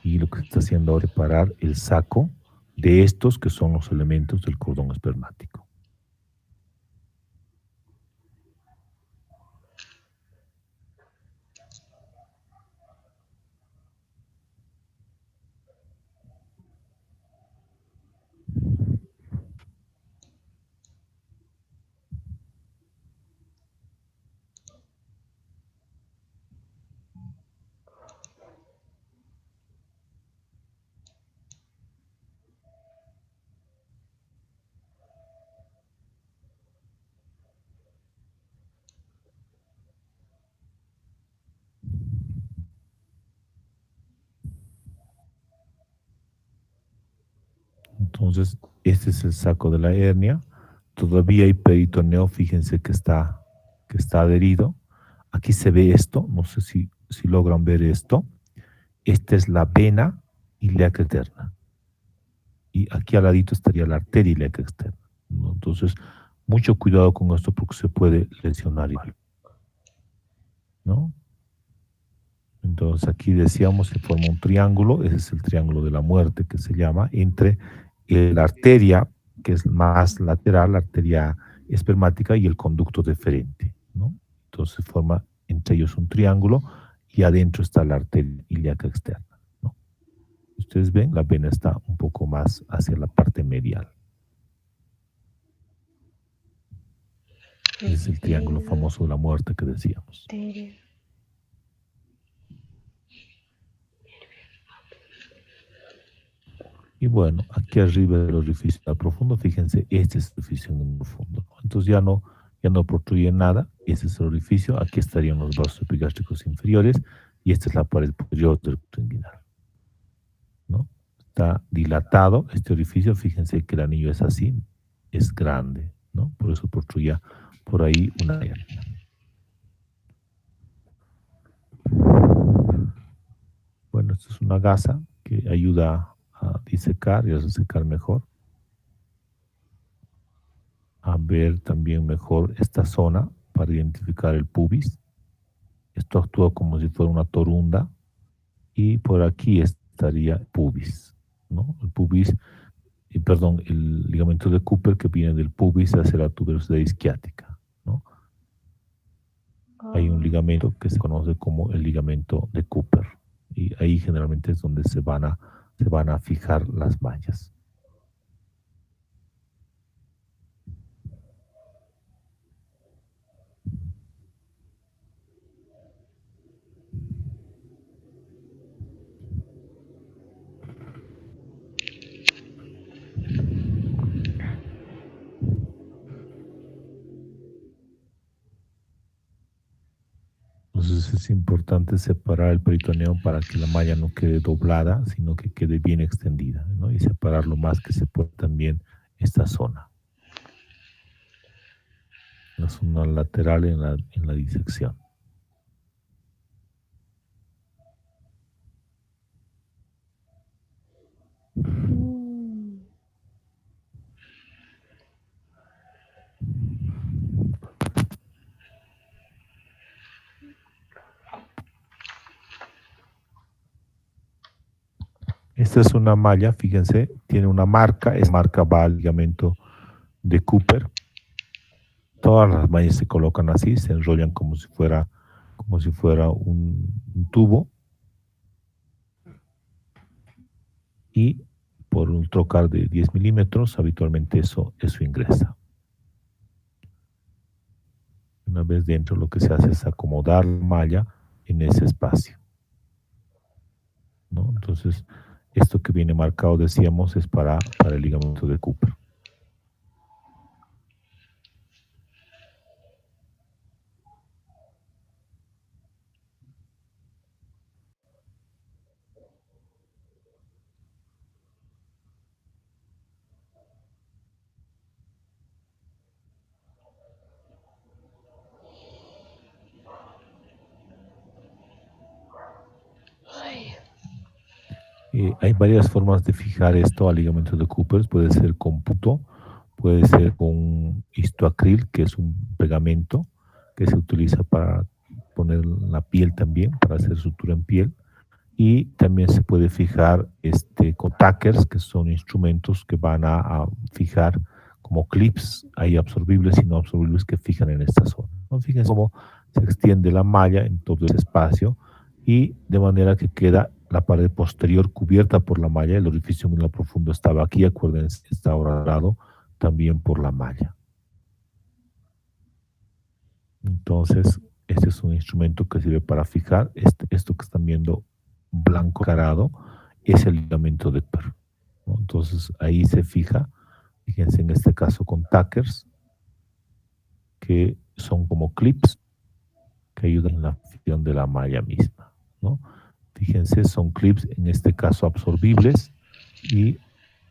Y lo que se está haciendo ahora es separar el saco de estos que son los elementos del cordón espermático. Entonces, este es el saco de la hernia. Todavía hay peritoneo, fíjense que está adherido. Aquí se ve esto, no sé si logran ver esto. Esta es la vena ilíaca externa. Y aquí al ladito estaría la arteria ilíaca externa, ¿no? Entonces, mucho cuidado con esto porque se puede lesionar igual, ¿no? Entonces, aquí decíamos se forma un triángulo, ese es el triángulo de la muerte que se llama, entre la arteria, que es más lateral, la arteria espermática, y el conducto deferente, ¿no? Entonces forma entre ellos un triángulo y adentro está la arteria ilíaca externa, ¿no? Ustedes ven, la vena está un poco más hacia la parte medial. Es el triángulo famoso de la muerte que decíamos. Y bueno, aquí arriba del orificio profundo, fíjense, este es el orificio profundo, ¿no? Entonces ya no protruye nada, este es el orificio, aquí estarían los vasos epigástricos inferiores, y esta es la pared posterior del ducto inguinal, ¿no? Está dilatado este orificio, fíjense que el anillo es así, es grande, ¿no? Por eso protruye por ahí una hernia. Bueno, esto es una gasa que ayuda a disecar y a resecar mejor, a ver también mejor esta zona para identificar el pubis. Esto actúa como si fuera una torunda y por aquí estaría el pubis, ¿no? El pubis, perdón, el ligamento de Cooper que viene del pubis hacia la tuberosidad isquiática, ¿no? Hay un ligamento que se conoce como el ligamento de Cooper y ahí generalmente es donde se van a fijar las mallas. Entonces es importante separar el peritoneo para que la malla no quede doblada, sino que quede bien extendida, ¿no? Y separar lo más que se pueda también esta zona. La zona lateral en la disección. Esta es una malla, fíjense, tiene una marca, esa marca va al ligamento de Cooper. Todas las mallas se colocan así, se enrollan como si fuera un tubo. Y por un trocar de 10 milímetros, habitualmente eso ingresa. Una vez dentro, lo que se hace es acomodar la malla en ese espacio, ¿no? Entonces, esto que viene marcado, decíamos, es para el ligamento de Cooper. Hay varias formas de fijar esto al ligamento de Cooper. Puede ser con puto, puede ser con histoacril, que es un pegamento que se utiliza para poner en la piel también, para hacer sutura en piel. Y también se puede fijar con tackers, que son instrumentos que van a fijar como clips, hay absorbibles y no absorbibles que fijan en esta zona, ¿no? Fíjense cómo se extiende la malla en todo ese espacio y de manera que queda la pared posterior cubierta por la malla. El orificio en la profundo estaba aquí, acuérdense, está ahora al lado también por la malla. Entonces, este es un instrumento que sirve para fijar. Esto que están viendo blanco carado es el ligamento de Cooper, ¿no? Entonces, ahí se fija. Fíjense en este caso con tackers, que son como clips que ayudan en la fijación de la malla misma, ¿no? Fíjense, son clips en este caso absorbibles y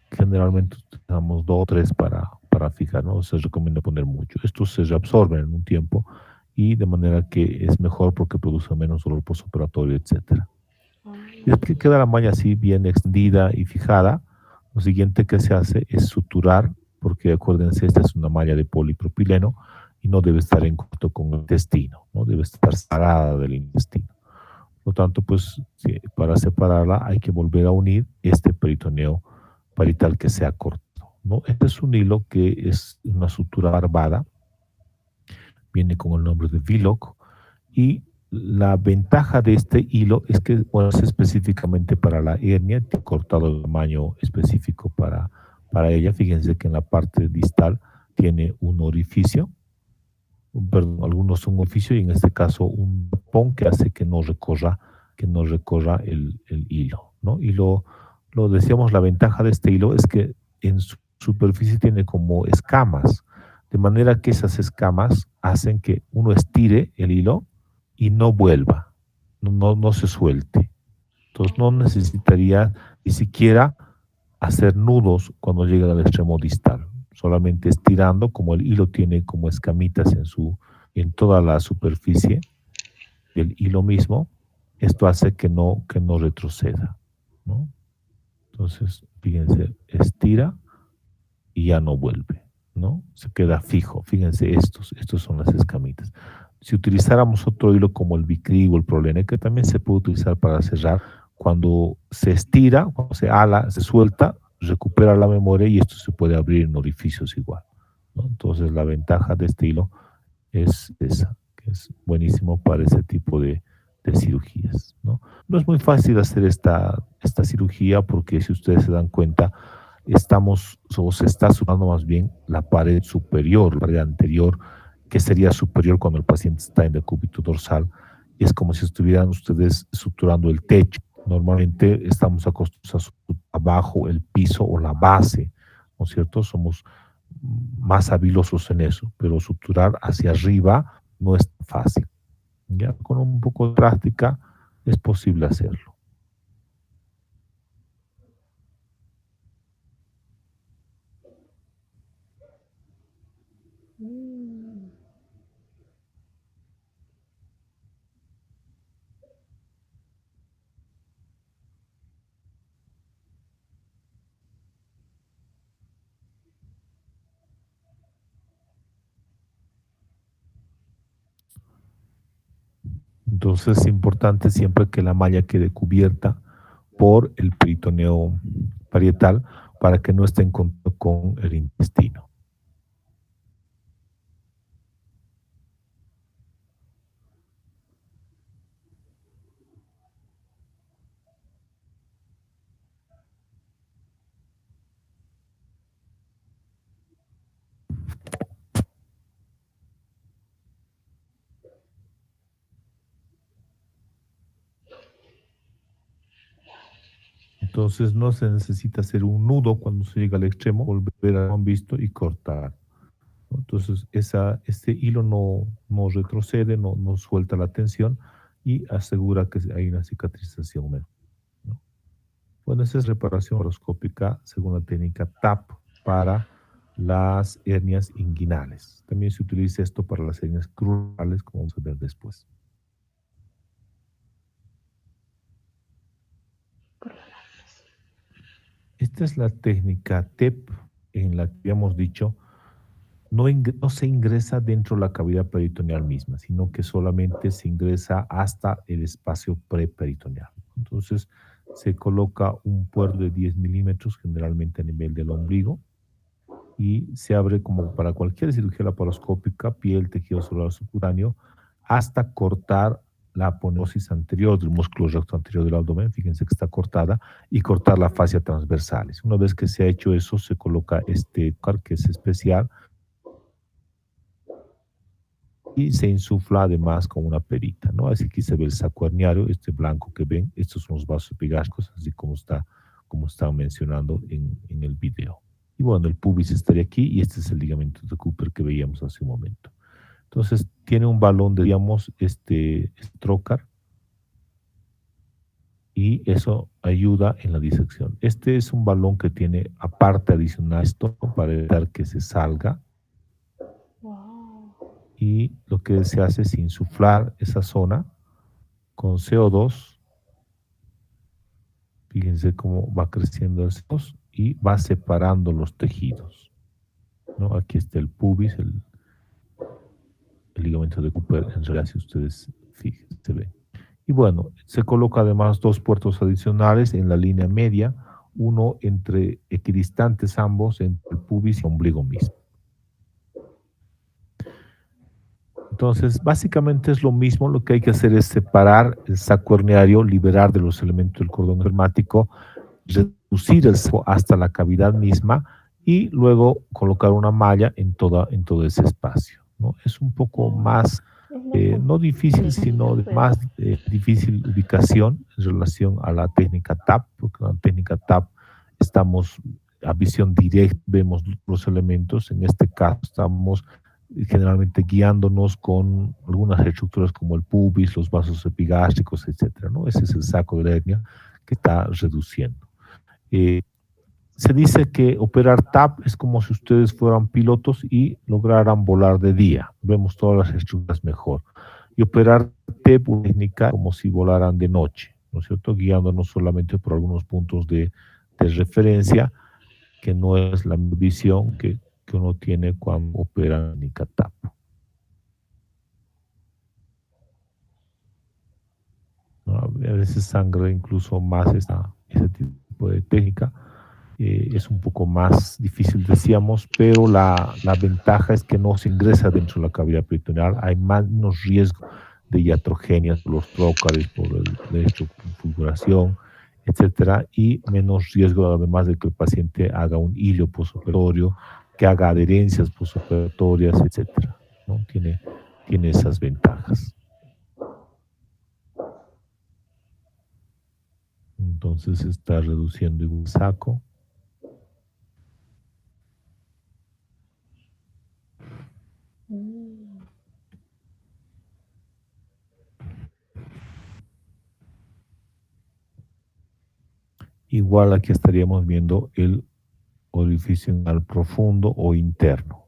generalmente utilizamos 2 o 3 para fijar, ¿no? Se recomienda poner mucho. Estos se reabsorben en un tiempo y de manera que es mejor porque produce menos dolor postoperatorio, etc. Después que queda la malla así bien extendida y fijada, lo siguiente que se hace es suturar, porque acuérdense, esta es una malla de polipropileno y no debe estar en contacto con el intestino, no debe estar separada del intestino. Por lo tanto, pues sí, para separarla hay que volver a unir este peritoneo parietal que se ha cortado, ¿no? Este es un hilo que es una sutura barbada, viene con el nombre de Vloc, y la ventaja de este hilo es que, bueno, es específicamente para la hernia, tiene cortado el tamaño específico para ella. Fíjense que en la parte distal tiene un orificio, perdón, algunos un orificio y en este caso un tapón que hace que no recorra el hilo, ¿no? Y lo decíamos, la ventaja de este hilo es que en su superficie tiene como escamas, de manera que esas escamas hacen que uno estire el hilo y no vuelva, no se suelte. Entonces no necesitaría ni siquiera hacer nudos cuando llega al extremo distal, solamente estirando, como el hilo tiene como escamitas en toda la superficie del hilo mismo, esto hace que no retroceda, ¿no? Entonces, fíjense, estira y ya no vuelve, ¿no? Se queda fijo. Fíjense, estos son las escamitas. Si utilizáramos otro hilo como el Vicry o el Prolene, que también se puede utilizar para cerrar, cuando se estira, cuando se ala, se suelta, recupera la memoria y esto se puede abrir en orificios igual, ¿no? Entonces la ventaja de este hilo es esa, que es buenísimo para ese tipo de cirugías, ¿no? No es muy fácil hacer esta cirugía porque, si ustedes se dan cuenta, se está suturando más bien la pared superior, la pared anterior, que sería superior cuando el paciente está en decúbito dorsal. Es como si estuvieran ustedes suturando el techo. Normalmente estamos acostumbrados a suturar abajo el piso o la base, ¿no es cierto? Somos más habilosos en eso, pero suturar hacia arriba no es tan fácil. Ya con un poco de práctica es posible hacerlo. Entonces es importante siempre que la malla quede cubierta por el peritoneo parietal para que no esté en contacto con el intestino. Entonces no se necesita hacer un nudo cuando se llega al extremo, volver a un visto y cortar, ¿no? Entonces este hilo no retrocede, no suelta la tensión y asegura que hay una cicatrización mejor, ¿no? Bueno, esa es reparación horoscópica según la técnica TAP para las hernias inguinales. También se utiliza esto para las hernias crurales, como vamos a ver después. esta es la técnica TEP en la que habíamos dicho no se ingresa dentro de la cavidad peritoneal misma, sino que solamente se ingresa hasta el espacio preperitoneal. Entonces, se coloca un puerto de 10 milímetros, generalmente a nivel del ombligo, y se abre como para cualquier cirugía laparoscópica, piel, tejido celular subcutáneo, hasta cortar la aponeosis anterior del músculo recto anterior del abdomen, fíjense que está cortada, y cortar la fascia transversales. Una vez que se ha hecho eso, se coloca este que es especial, y se insufla además con una perita, ¿no? Así que se ve el saco herniario, este blanco que ven, estos son los vasos epigástricos, así como están mencionando en el video. Y bueno, el pubis estaría aquí, y este es el ligamento de Cooper que veíamos hace un momento. Entonces, tiene un balón de, digamos, este trocar, y eso ayuda en la disección. Este es un balón que tiene aparte adicional esto para evitar que se salga. Y lo que se hace es insuflar esa zona con CO2. Fíjense cómo va creciendo el CO2 y va separando los tejidos, ¿no? Aquí está el pubis, el ligamento de Cooper, en realidad, si ustedes fíjense, se ven. Y bueno, se coloca además 2 puertos adicionales en la línea media, uno entre equidistantes ambos entre el pubis y el ombligo mismo. Entonces, básicamente es lo mismo. Lo que hay que hacer es separar el saco herniario, liberar de los elementos del cordón hermático, reducir el saco hasta la cavidad misma y luego colocar una malla en todo ese espacio, ¿no? Es un poco más, no difícil, sino de más difícil ubicación en relación a la técnica TAP, porque en la técnica TAP estamos a visión directa, vemos los elementos. En este caso estamos generalmente guiándonos con algunas estructuras como el pubis, los vasos epigástricos, etcétera, ¿no? Ese es el saco de la hernia que está reduciendo. Se dice que operar TAP es como si ustedes fueran pilotos y lograran volar de día. Vemos todas las estructuras mejor. Y operar TEP, una técnica como si volaran de noche, ¿no es cierto? Guiándonos solamente por algunos puntos de referencia, que no es la visión que uno tiene cuando opera en TAP. ¿No? A veces sangra incluso más ese tipo de técnica. Es un poco más difícil, decíamos, pero la ventaja es que no se ingresa dentro de la cavidad peritoneal. Hay menos riesgo de iatrogenias por los trócares, por el electroconfiguración, etcétera, y menos riesgo además de que el paciente haga un hilio postoperatorio, que haga adherencias postoperatorias, etcétera, ¿no? Tiene esas ventajas. Entonces se está reduciendo el saco. Igual aquí estaríamos viendo el orificio anal profundo o interno.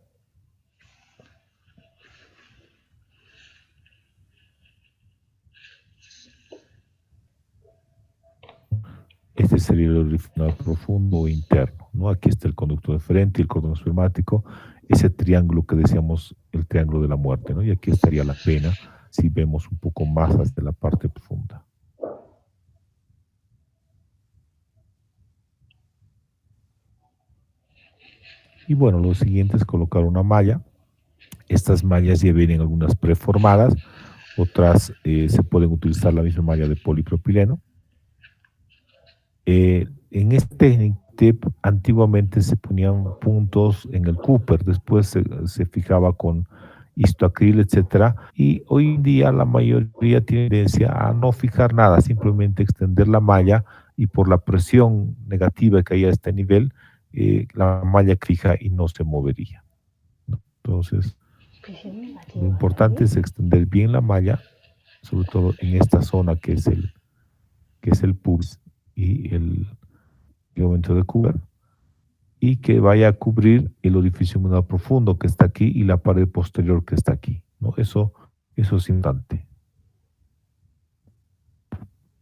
Este sería el orificio anal profundo o interno, ¿no? Aquí está el conducto deferente y el cordón espermático, ese triángulo que decíamos, el triángulo de la muerte, ¿no? Y aquí estaría la pena si vemos un poco más hacia la parte profunda. Y bueno, lo siguiente es colocar una malla. Estas mallas ya vienen algunas preformadas, otras se pueden utilizar la misma malla de polipropileno. En este técnica antiguamente se ponían puntos en el Cooper, después se fijaba con histoacril, etcétera, y hoy en día la mayoría tiene tendencia a no fijar nada, simplemente extender la malla, y por la presión negativa que hay a este nivel, la malla fija y no se movería, ¿no? Entonces, lo importante es extender bien la malla, sobre todo en esta zona que es el pubis y el ligamento de Cooper, y que vaya a cubrir el orificio inguinal profundo que está aquí y la pared posterior que está aquí, ¿no? Eso es importante.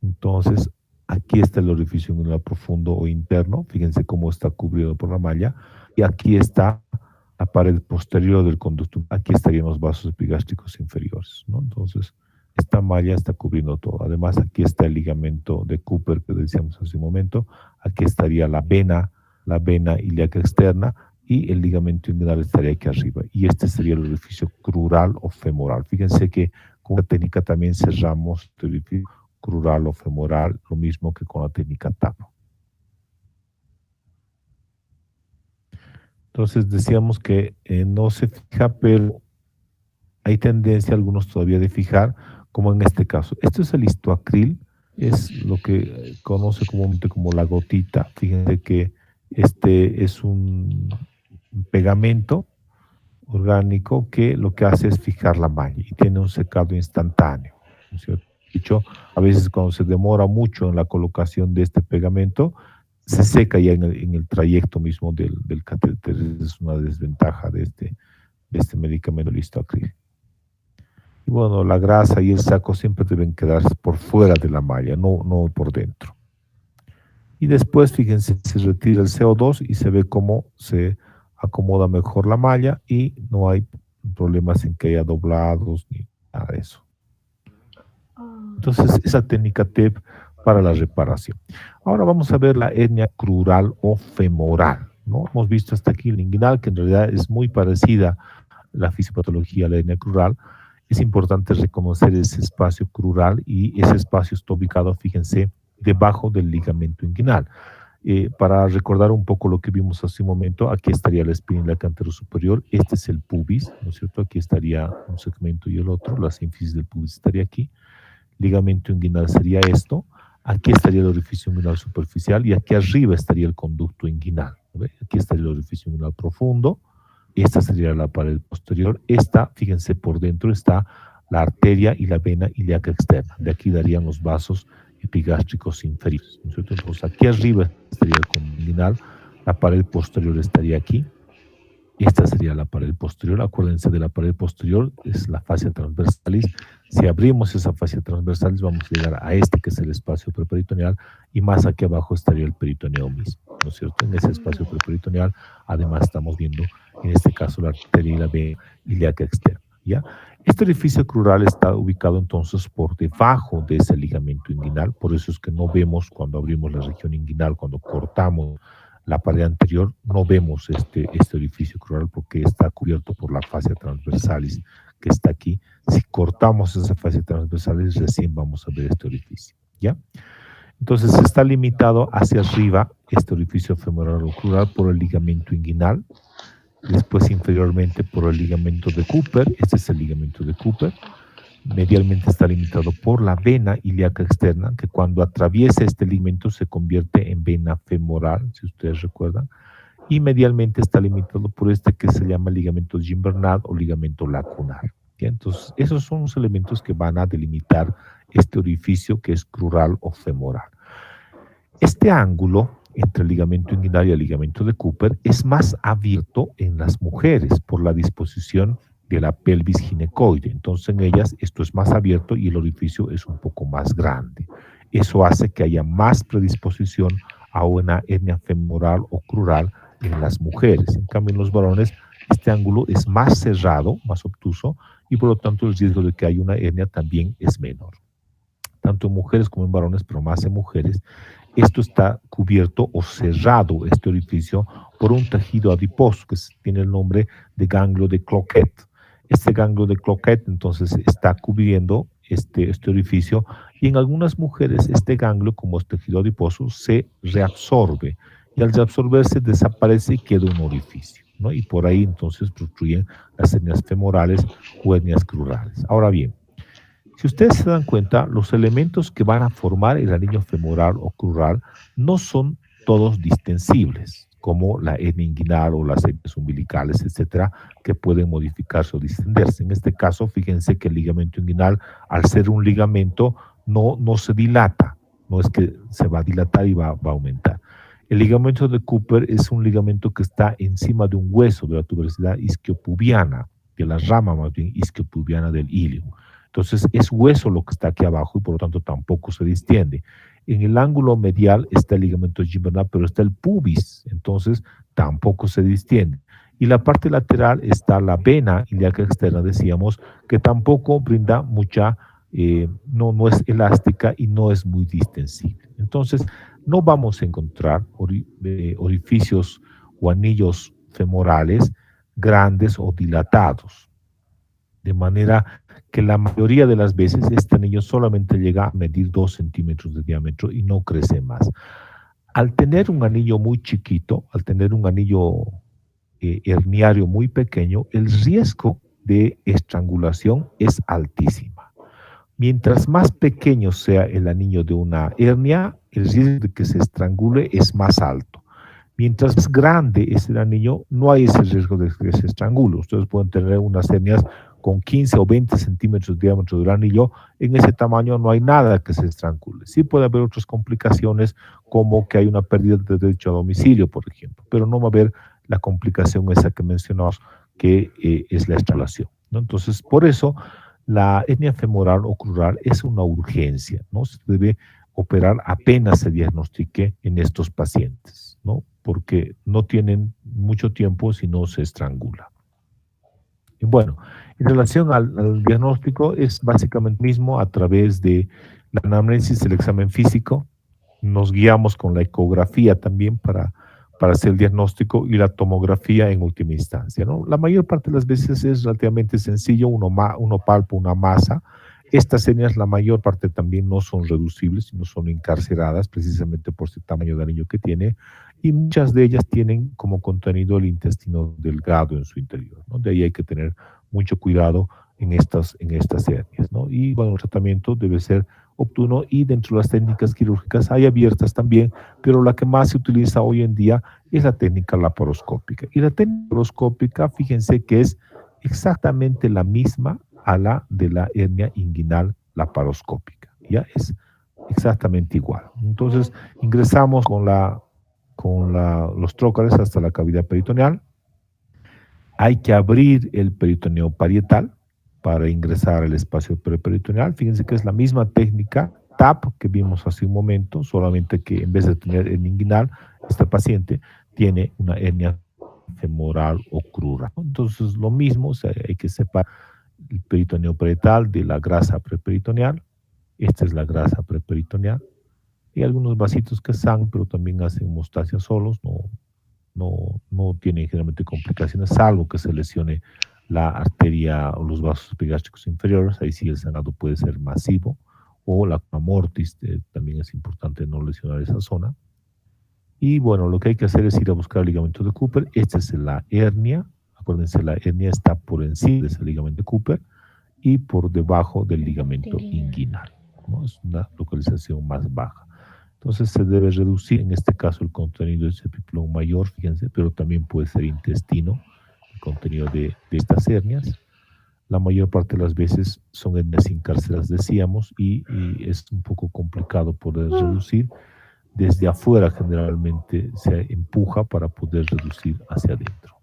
Entonces, aquí está el orificio inguinal profundo o interno, fíjense cómo está cubierto por la malla, y aquí está la pared posterior del conducto, aquí estarían los vasos epigástricos inferiores, ¿no? Entonces, esta malla está cubriendo todo. Además, aquí está el ligamento de Cooper que decíamos hace un momento, aquí estaría la vena ilíaca externa, y el ligamento inguinal estaría aquí arriba, y este sería el orificio crural o femoral. Fíjense que con la técnica también cerramos el orificio crural o femoral, lo mismo que con la técnica TAP. Entonces decíamos que no se fija, pero hay tendencia algunos todavía de fijar, como en este caso. Esto es el histoacril, es lo que conoce comúnmente como la gotita. Fíjense que este es un pegamento orgánico que lo que hace es fijar la malla y tiene un secado instantáneo, ¿no es cierto? De hecho, a veces cuando se demora mucho en la colocación de este pegamento, se seca ya en el trayecto mismo del catéter. Es una desventaja de este medicamento, el histoacril. Y bueno, la grasa y el saco siempre deben quedarse por fuera de la malla, no por dentro. Y después, fíjense, se retira el CO2 y se ve cómo se acomoda mejor la malla y no hay problemas en que haya doblados ni nada de eso. Entonces, esa técnica TEP para la reparación. Ahora vamos a ver la hernia crural o femoral, ¿no? Hemos visto hasta aquí el inguinal, que en realidad es muy parecida la fisiopatología a la hernia crural. Es importante reconocer ese espacio crural y ese espacio está ubicado, fíjense, debajo del ligamento inguinal. Para recordar un poco lo que vimos hace un momento, aquí estaría la espina iliaca anterosuperior, este es el pubis, ¿no es cierto? Aquí estaría un segmento y el otro, la sínfisis del pubis estaría aquí, ligamento inguinal sería esto, aquí estaría el orificio inguinal superficial y aquí arriba estaría el conducto inguinal, ¿ve? Aquí estaría el orificio inguinal profundo, esta sería la pared posterior, esta, fíjense, por dentro está la arteria y la vena ilíaca externa, de aquí darían los vasos epigástricos inferiores, ¿no es cierto? Entonces aquí arriba estaría el conducto inguinal, la pared posterior estaría aquí, esta sería la pared posterior. Acuérdense de la pared posterior, es la fascia transversalis. Si abrimos esa fascia transversalis vamos a llegar a este que es el espacio preperitoneal y más aquí abajo estaría el peritoneo mismo, ¿no es cierto? En ese espacio preperitoneal además estamos viendo en este caso la arteria y la vena ilíaca externa, ¿ya? Este orificio crural está ubicado entonces por debajo de ese ligamento inguinal, por eso es que no vemos cuando abrimos la región inguinal, cuando cortamos la pared anterior, no vemos este orificio crural porque está cubierto por la fascia transversalis que está aquí. Si cortamos esa fascia transversalis, recién vamos a ver este orificio, ¿ya? Entonces está limitado hacia arriba este orificio femoral o crural por el ligamento inguinal, después inferiormente por el ligamento de Cooper, este es el ligamento de Cooper, medialmente está limitado por la vena ilíaca externa, que cuando atraviesa este ligamento se convierte en vena femoral, si ustedes recuerdan, y medialmente está limitado por este que se llama ligamento Gimbernat o ligamento lacunar. ¿Ya? Entonces, esos son los elementos que van a delimitar este orificio que es crural o femoral. Este ángulo entre el ligamento inguinal y el ligamento de Cooper es más abierto en las mujeres por la disposición de la pelvis ginecoide. Entonces en ellas esto es más abierto y el orificio es un poco más grande. Eso hace que haya más predisposición a una hernia femoral o crural en las mujeres. En cambio en los varones este ángulo es más cerrado, más obtuso y por lo tanto el riesgo de que haya una hernia también es menor. Tanto en mujeres como en varones, pero más en mujeres, esto está cubierto o cerrado, este orificio, por un tejido adiposo que tiene el nombre de ganglio de Cloquet. Este ganglio de Cloquet entonces está cubriendo este orificio y en algunas mujeres este ganglio, como es tejido adiposo, se reabsorbe y al reabsorberse desaparece y queda un orificio, ¿no? Y por ahí entonces protruyen las hernias femorales o hernias crurales. Ahora bien, si ustedes se dan cuenta, los elementos que van a formar el anillo femoral o crural no son todos distensibles, como la hernia inguinal o las hernias umbilicales, etcétera, que pueden modificarse o distenderse. En este caso, fíjense que el ligamento inguinal, al ser un ligamento, no se dilata, no es que se va a dilatar y va a aumentar. El ligamento de Cooper es un ligamento que está encima de un hueso de la tuberosidad isquiopubiana, de la rama más bien isquiopubiana del ilio. Entonces es hueso lo que está aquí abajo y por lo tanto tampoco se distiende. En el ángulo medial está el ligamento gibernal, pero está el pubis, entonces tampoco se distiende. Y la parte lateral está la vena ilíaca externa, decíamos, que tampoco brinda mucha, no es elástica y no es muy distensible. Entonces, no vamos a encontrar orificios o anillos femorales grandes o dilatados. De manera que la mayoría de las veces este anillo solamente llega a medir 2 centímetros de diámetro y no crece más. Al tener un anillo muy chiquito, al tener un anillo herniario muy pequeño, el riesgo de estrangulación es altísima. Mientras más pequeño sea el anillo de una hernia, el riesgo de que se estrangule es más alto. Mientras más grande es el anillo, no hay ese riesgo de que se estrangule. Ustedes pueden tener unas hernias con 15 o 20 centímetros de diámetro del anillo. En ese tamaño no hay nada que se estrangule. Sí puede haber otras complicaciones, como que hay una pérdida de derecho a domicilio, por ejemplo, pero no va a haber la complicación esa que mencionamos, que es la estrangulación, ¿no? Entonces, por eso, la hernia femoral o crural es una urgencia, ¿no? Se debe operar apenas se diagnostique en estos pacientes, ¿no? Porque no tienen mucho tiempo si no se estrangula. Y bueno, en relación al diagnóstico es básicamente mismo a través de la anamnesis, el examen físico. Nos guiamos con la ecografía también para hacer el diagnóstico y la tomografía en última instancia, ¿no? La mayor parte de las veces es relativamente sencillo, uno palpa una masa. Estas hernias, la mayor parte también no son reducibles, sino son encarceradas precisamente por ese tamaño de anillo que tiene, y muchas de ellas tienen como contenido el intestino delgado en su interior, ¿no? De ahí hay que tener mucho cuidado en estas hernias, ¿no? Y bueno, el tratamiento debe ser oportuno, y dentro de las técnicas quirúrgicas hay abiertas también, pero la que más se utiliza hoy en día es la técnica laparoscópica. Y la técnica laparoscópica, fíjense que es exactamente la misma a la de la hernia inguinal laparoscópica. Ya es exactamente igual. Entonces ingresamos con los trócares hasta la cavidad peritoneal. Hay que abrir el peritoneo parietal para ingresar al espacio preperitoneal. Fíjense que es la misma técnica TAP que vimos hace un momento, solamente que en vez de tener hernia inguinal, este paciente tiene una hernia femoral o crural. Entonces lo mismo, o sea, hay que separar el peritoneo parietal de la grasa preperitoneal. Esta es la grasa preperitoneal. Hay algunos vasitos que sangran, pero también hacen hemostasia solos, no tienen generalmente complicaciones, salvo que se lesione la arteria o los vasos epigástricos inferiores. Ahí sí el sangrado puede ser masivo, o la amortis, también es importante no lesionar esa zona. Y bueno, lo que hay que hacer es ir a buscar el ligamento de Cooper. Esta es la hernia. Acuérdense, la hernia está por encima de ese ligamento de Cooper y por debajo del ligamento inguinal, ¿no? Es una localización más baja. Entonces se debe reducir, en este caso, el contenido de ese epiploma mayor, fíjense, pero también puede ser intestino, el contenido de estas hernias. La mayor parte de las veces son hernias encarceradas, decíamos, y es un poco complicado poder reducir. Desde afuera generalmente se empuja para poder reducir hacia adentro.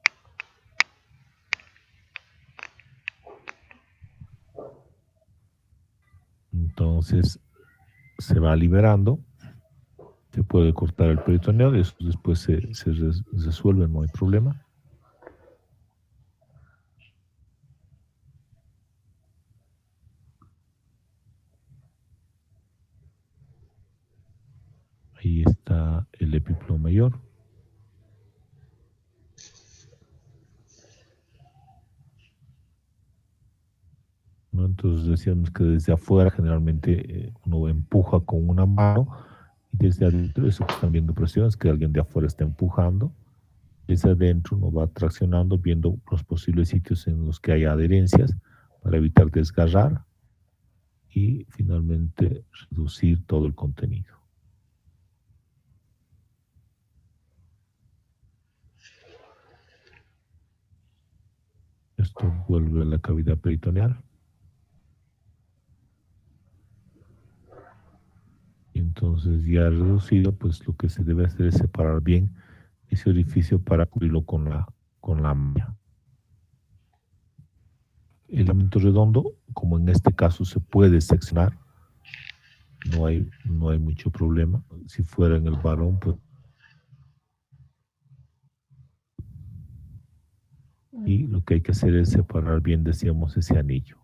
Entonces se va liberando, se puede cortar el peritoneo, eso después se resuelve, no hay problema. Ahí está el epiploma mayor. ¿No? Entonces decíamos que desde afuera generalmente uno empuja con una mano, y desde adentro, eso que están viendo presiones, que alguien de afuera está empujando. Desde adentro uno va traccionando, viendo los posibles sitios en los que hay adherencias para evitar desgarrar y finalmente reducir todo el contenido. Esto vuelve a la cavidad peritoneal. Entonces, ya reducido, pues lo que se debe hacer es separar bien ese orificio para cubrirlo con la malla. El ligamento redondo, como en este caso, se puede seccionar no hay mucho problema. Si fuera en el varón, pues. Y lo que hay que hacer es separar bien, decíamos, ese anillo.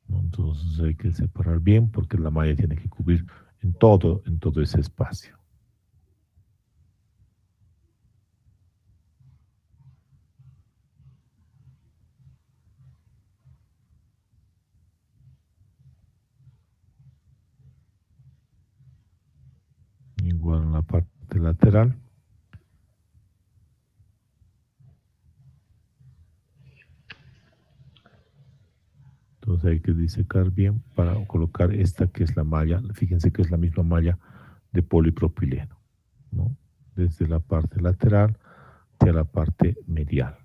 Entonces hay que separar bien porque la malla tiene que cubrir en todo ese espacio. Igual en la parte lateral. Entonces hay que disecar bien para colocar esta que es la malla. Fíjense que es la misma malla de polipropileno, ¿no? Desde la parte lateral hacia la parte medial.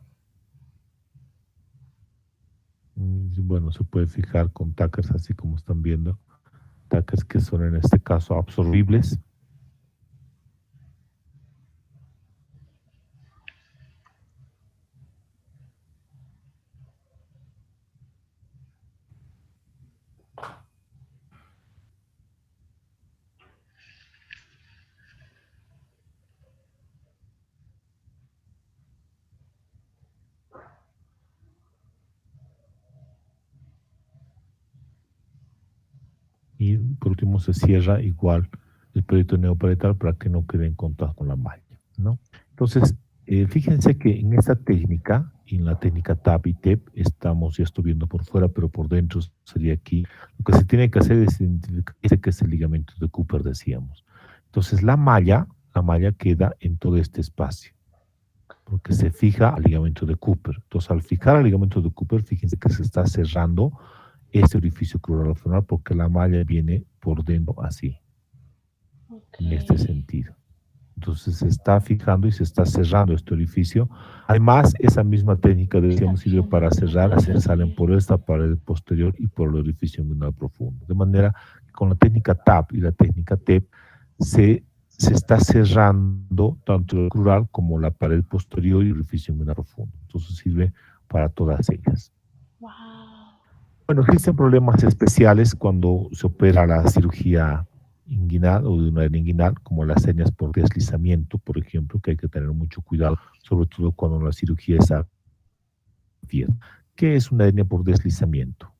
Bueno, se puede fijar con tacas así como están viendo. Tacas que son en este caso absorbibles. Y por último se cierra igual el peritoneo parietal para que no quede en contacto con la malla, ¿no? Entonces, fíjense que en esta técnica, en la técnica TAP y TEP, estamos ya estoy viendo por fuera, pero por dentro sería aquí. Lo que se tiene que hacer es identificar ese que es el ligamento de Cooper, decíamos. Entonces, la malla queda en todo este espacio, porque se fija al ligamento de Cooper. Entonces, al fijar al ligamento de Cooper, fíjense que se está cerrando este orificio crural porque la malla viene por dentro así, en este sentido. Entonces se está fijando y se está cerrando este orificio. Además, esa misma técnica, decíamos, sirve para cerrar, salen por esta pared posterior y por el orificio inguinal profundo. De manera que con la técnica TAP y la técnica TEP se está cerrando tanto el crural como la pared posterior y el orificio inguinal profundo. Entonces sirve para todas ellas. Bueno, existen problemas especiales cuando se opera la cirugía inguinal o de una hernia inguinal, como las hernias por deslizamiento, por ejemplo, que hay que tener mucho cuidado, sobre todo cuando la cirugía es abierta. ¿Qué es una hernia por deslizamiento?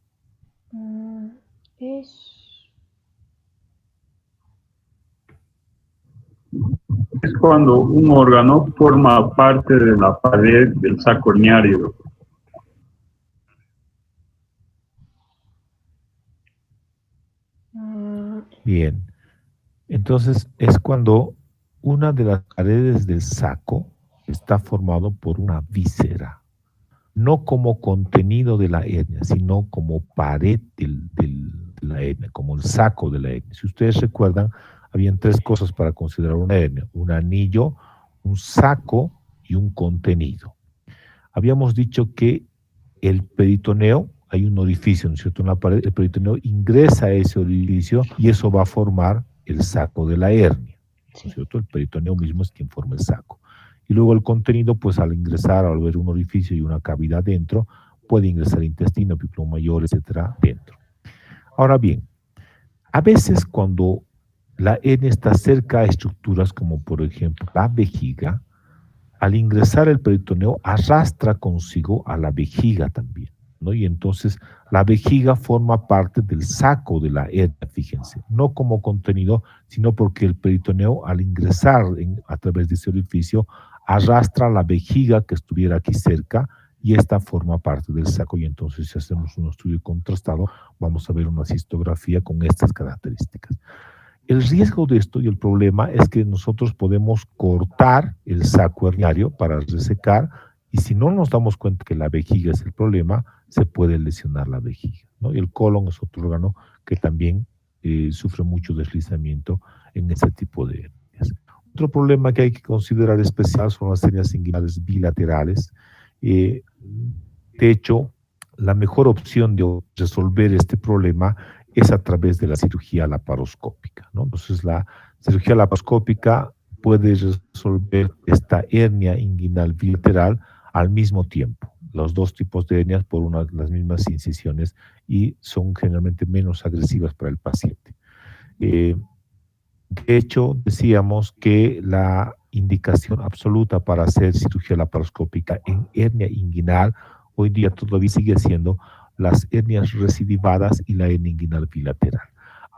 Es cuando un órgano forma parte de la pared del saco herniario. Bien, entonces es cuando una de las paredes del saco está formado por una víscera, no como contenido de la hernia, sino como pared de la hernia, como el saco de la hernia. Si ustedes recuerdan, habían tres cosas para considerar una hernia: un anillo, un saco y un contenido. Habíamos dicho que el peritoneo, hay un orificio, ¿no es cierto?, en la pared, el peritoneo ingresa a ese orificio y eso va a formar el saco de la hernia, ¿no es cierto? El peritoneo mismo es quien forma el saco. Y luego el contenido, pues al ingresar, al ver un orificio y una cavidad dentro, puede ingresar intestino, pípilo mayor, etcétera, dentro. Ahora bien, a veces cuando la hernia está cerca a estructuras como por ejemplo la vejiga, al ingresar el peritoneo arrastra consigo a la vejiga también, ¿no? Y entonces la vejiga forma parte del saco de la hernia, fíjense, no como contenido, sino porque el peritoneo al ingresar a través de ese orificio arrastra la vejiga que estuviera aquí cerca y esta forma parte del saco. Y entonces si hacemos un estudio contrastado vamos a ver una cistografía con estas características. El riesgo de esto y el problema es que nosotros podemos cortar el saco herniario para resecar y si no nos damos cuenta que la vejiga es el problema, se puede lesionar la vejiga, ¿no? Y el colon es otro órgano que también sufre mucho deslizamiento en este tipo de hernias. Otro problema que hay que considerar especial son las hernias inguinales bilaterales. De hecho, la mejor opción de resolver este problema es a través de la cirugía laparoscópica, ¿no? Entonces la cirugía laparoscópica puede resolver esta hernia inguinal bilateral al mismo tiempo. Los dos tipos de hernias por las mismas incisiones y son generalmente menos agresivas para el paciente. De hecho, decíamos que la indicación absoluta para hacer cirugía laparoscópica en hernia inguinal hoy día todavía sigue siendo las hernias recidivadas y la hernia inguinal bilateral,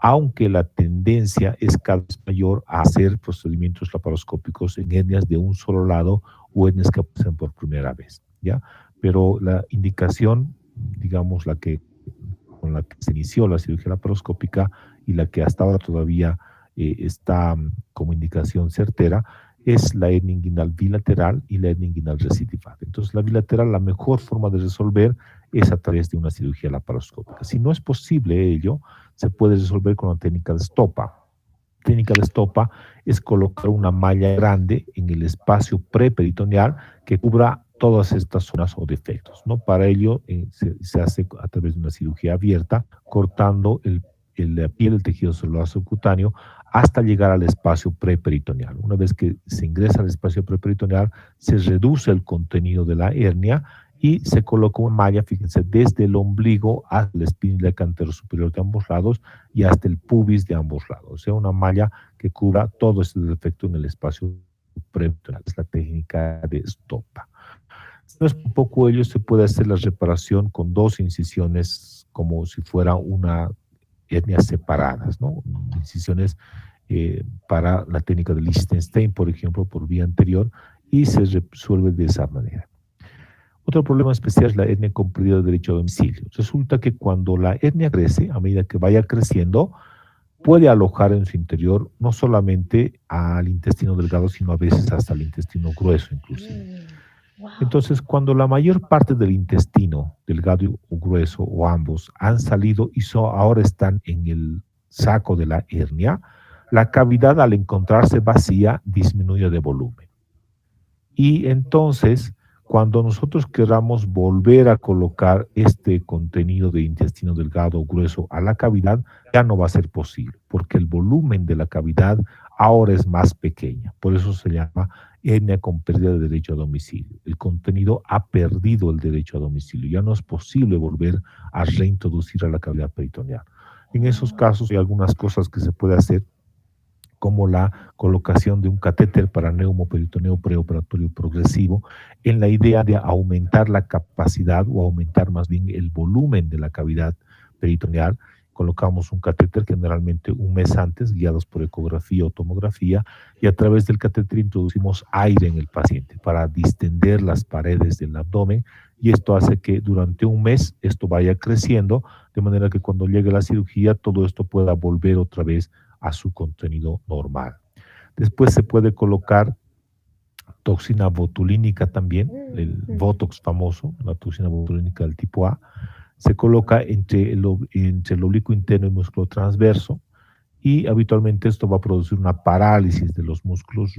aunque la tendencia es cada vez mayor a hacer procedimientos laparoscópicos en hernias de un solo lado o hernias que aparecen por primera vez, ¿ya? Pero la indicación, digamos, con la que se inició la cirugía laparoscópica y la que hasta ahora todavía está como indicación certera, es la hernia inguinal bilateral y la hernia inguinal recidivada. Entonces, la bilateral, la mejor forma de resolver es a través de una cirugía laparoscópica. Si no es posible ello, se puede resolver con la técnica de estopa. La técnica de estopa es colocar una malla grande en el espacio preperitoneal que cubra todas estas zonas o defectos, ¿no? Para ello se hace a través de una cirugía abierta, cortando la piel del tejido celular subcutáneo hasta llegar al espacio preperitoneal. Una vez que se ingresa al espacio preperitoneal, se reduce el contenido de la hernia y se coloca una malla, fíjense, desde el ombligo hasta la espina cantero superior de ambos lados y hasta el pubis de ambos lados. O sea, una malla que cubra todo este defecto en el espacio preperitoneal. Es la técnica de estopa. Si no es un poco ello, se puede hacer la reparación con dos incisiones como si fuera una hernias separadas, ¿no? Incisiones para la técnica de Lichtenstein, por ejemplo, por vía anterior, y se resuelve de esa manera. Otro problema especial es la hernia con pérdida de derecho a domicilio. Resulta que cuando la hernia crece, a medida que vaya creciendo, puede alojar en su interior no solamente al intestino delgado, sino a veces hasta el intestino grueso inclusive. Entonces, cuando la mayor parte del intestino, delgado o grueso, o ambos, han salido y ahora están en el saco de la hernia, la cavidad al encontrarse vacía disminuye de volumen. Y entonces, cuando nosotros queramos volver a colocar este contenido de intestino delgado o grueso a la cavidad, ya no va a ser posible, porque el volumen de la cavidad ahora es más pequeña. Por eso se llama hernia con pérdida de derecho a domicilio. El contenido ha perdido el derecho a domicilio. Ya no es posible volver a reintroducir a la cavidad peritoneal. En esos casos hay algunas cosas que se puede hacer, como la colocación de un catéter para neumoperitoneo preoperatorio progresivo, en la idea de aumentar la capacidad o aumentar más bien el volumen de la cavidad peritoneal. Colocamos un catéter generalmente un mes antes, guiados por ecografía o tomografía, y a través del catéter introducimos aire en el paciente para distender las paredes del abdomen, y esto hace que durante un mes esto vaya creciendo, de manera que cuando llegue la cirugía todo esto pueda volver otra vez a su contenido normal. Después se puede colocar toxina botulínica también, el Botox famoso, la toxina botulínica del tipo A, se coloca entre el oblicuo interno y músculo transverso, y habitualmente esto va a producir una parálisis de los músculos,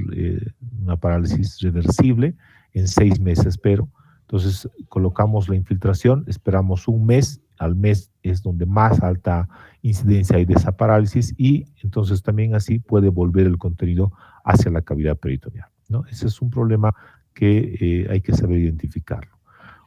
una parálisis reversible en 6 meses, pero entonces colocamos la infiltración, esperamos un mes, al mes es donde más alta incidencia hay de esa parálisis, y entonces también así puede volver el contenido hacia la cavidad peritoneal, ¿no? Ese es un problema que hay que saber identificarlo.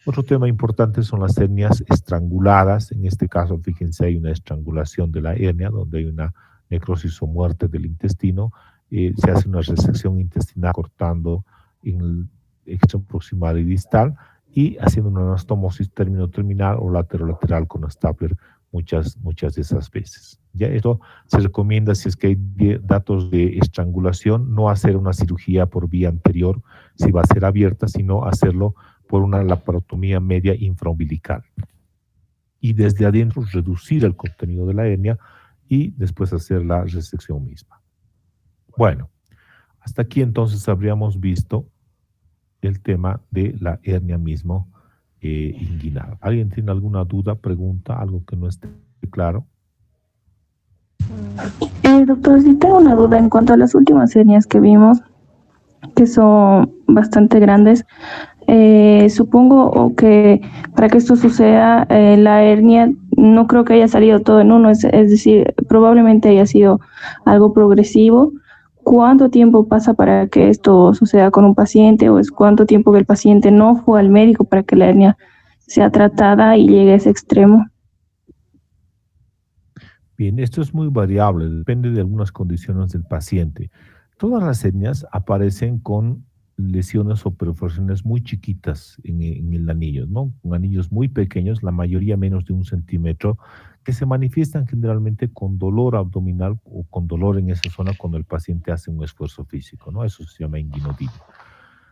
Otro tema importante son las hernias estranguladas. En este caso, fíjense, hay una estrangulación de la hernia, donde hay una necrosis o muerte del intestino. Se hace una resección intestinal cortando en el extremo proximal y distal y haciendo una anastomosis término-terminal o lateral con stapler muchas de esas veces. Ya esto se recomienda, si es que hay datos de estrangulación, no hacer una cirugía por vía anterior si va a ser abierta, sino hacerlo por una laparotomía media infraumbilical. Y desde adentro reducir el contenido de la hernia y después hacer la resección misma. Bueno, hasta aquí entonces habríamos visto el tema de la hernia mismo inguinal. ¿Alguien tiene alguna duda, pregunta, algo que no esté claro? Doctor, sí tengo una duda en cuanto a las últimas hernias que vimos, que son bastante grandes. Supongo que para que esto suceda, la hernia no creo que haya salido todo en uno, es decir, probablemente haya sido algo progresivo, ¿cuánto tiempo pasa para que esto suceda con un paciente o es cuánto tiempo que el paciente no fue al médico para que la hernia sea tratada y llegue a ese extremo? Bien, esto es muy variable, depende de algunas condiciones del paciente. Todas las hernias aparecen con lesiones o perforaciones muy chiquitas en el anillo, ¿no? Con anillos muy pequeños, la mayoría menos de 1 centímetro, que se manifiestan generalmente con dolor abdominal o con dolor en esa zona cuando el paciente hace un esfuerzo físico, ¿no? Eso se llama inguinodilio.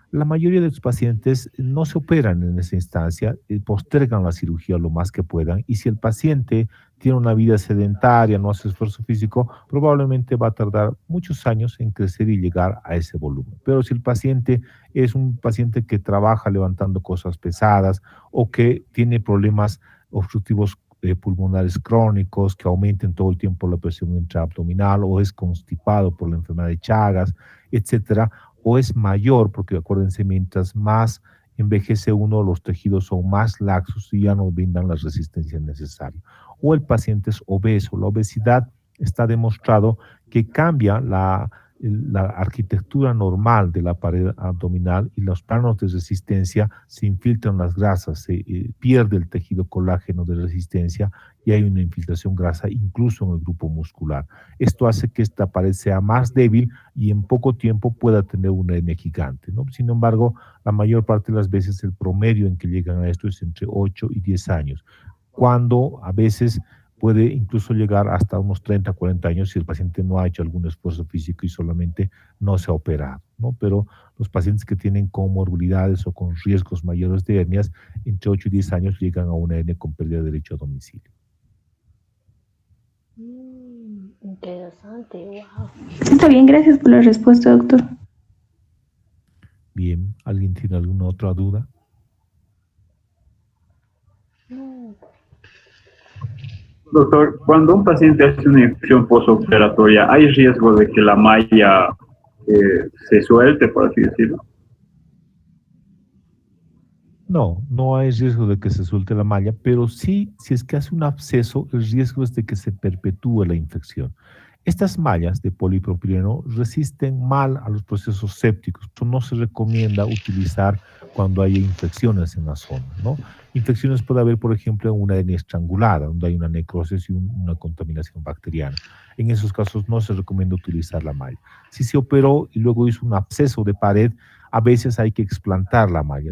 La mayoría de los pacientes no se operan en esa instancia, postergan la cirugía lo más que puedan, y si el paciente tiene una vida sedentaria, no hace esfuerzo físico, probablemente va a tardar muchos años en crecer y llegar a ese volumen. Pero si el paciente es un paciente que trabaja levantando cosas pesadas o que tiene problemas obstructivos pulmonares crónicos que aumenten todo el tiempo la presión intraabdominal, o es constipado por la enfermedad de Chagas, etcétera, o es mayor, porque acuérdense, mientras más envejece uno, los tejidos son más laxos y ya no brindan la resistencia necesaria. O el paciente es obeso. La obesidad está demostrado que cambia la arquitectura normal de la pared abdominal, y los planos de resistencia se infiltran las grasas, se pierde el tejido colágeno de resistencia y hay una infiltración grasa incluso en el grupo muscular. Esto hace que esta pared sea más débil y en poco tiempo pueda tener una hernia gigante, ¿no? Sin embargo, la mayor parte de las veces el promedio en que llegan a esto es entre 8 y 10 años, cuando a veces puede incluso llegar hasta unos 30, 40 años si el paciente no ha hecho algún esfuerzo físico y solamente no se ha operado, ¿no? Pero los pacientes que tienen comorbilidades o con riesgos mayores de hernias, entre 8 y 10 años llegan a una hernia con pérdida de derecho a domicilio. Interesante, wow. Está bien, gracias por la respuesta, doctor. Bien, ¿alguien tiene alguna otra duda? No. Doctor, cuando un paciente hace una infección postoperatoria, ¿hay riesgo de que la malla se suelte, por así decirlo? No, no hay riesgo de que se suelte la malla, pero sí, si es que hace un absceso, el riesgo es de que se perpetúe la infección. Estas mallas de polipropileno resisten mal a los procesos sépticos, eso no se recomienda utilizar cuando haya infecciones en la zona, ¿no? Infecciones puede haber, por ejemplo, en una hernia estrangulada, donde hay una necrosis y una contaminación bacteriana. En esos casos no se recomienda utilizar la malla. Si se operó y luego hizo un absceso de pared, a veces hay que explantar la malla,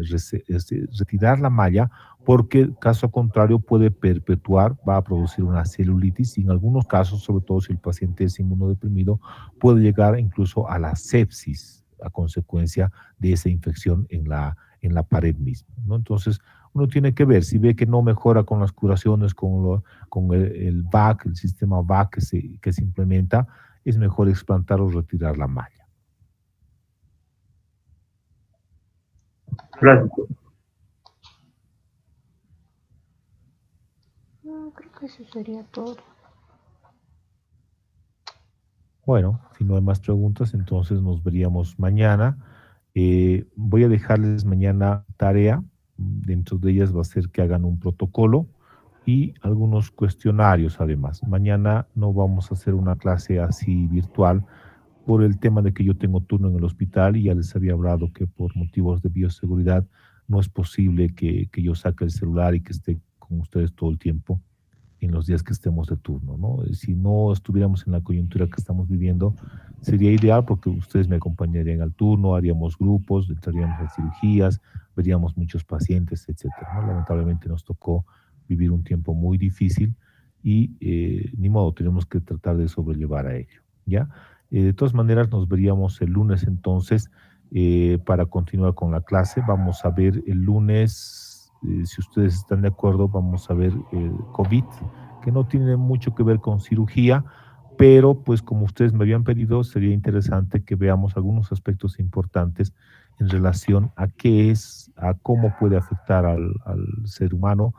retirar la malla, porque caso contrario puede perpetuar, va a producir una celulitis y en algunos casos, sobre todo si el paciente es inmunodeprimido, puede llegar incluso a la sepsis a consecuencia de esa infección en la pared misma, ¿no? Entonces, uno tiene que ver, si ve que no mejora con las curaciones, con el VAC, el sistema VAC que se implementa, es mejor explantar o retirar la malla. Gracias. No, creo que eso sería todo. Bueno, si no hay más preguntas, entonces nos veríamos mañana. Voy a dejarles mañana tarea. Dentro de ellas va a ser que hagan un protocolo y algunos cuestionarios además. Mañana no vamos a hacer una clase así virtual por el tema de que yo tengo turno en el hospital y ya les había hablado que por motivos de bioseguridad no es posible que yo saque el celular y que esté con ustedes todo el tiempo en los días que estemos de turno, ¿no? Si no estuviéramos en la coyuntura que estamos viviendo, sería ideal porque ustedes me acompañarían al turno, haríamos grupos, entraríamos a cirugías, veríamos muchos pacientes, etcétera, ¿no? Lamentablemente nos tocó vivir un tiempo muy difícil y ni modo, tenemos que tratar de sobrellevar a ello, ¿ya? De todas maneras, nos veríamos el lunes entonces para continuar con la clase. Vamos a ver el lunes, si ustedes están de acuerdo, vamos a ver COVID, que no tiene mucho que ver con cirugía, pero pues como ustedes me habían pedido, sería interesante que veamos algunos aspectos importantes en relación a qué es, a cómo puede afectar al ser humano,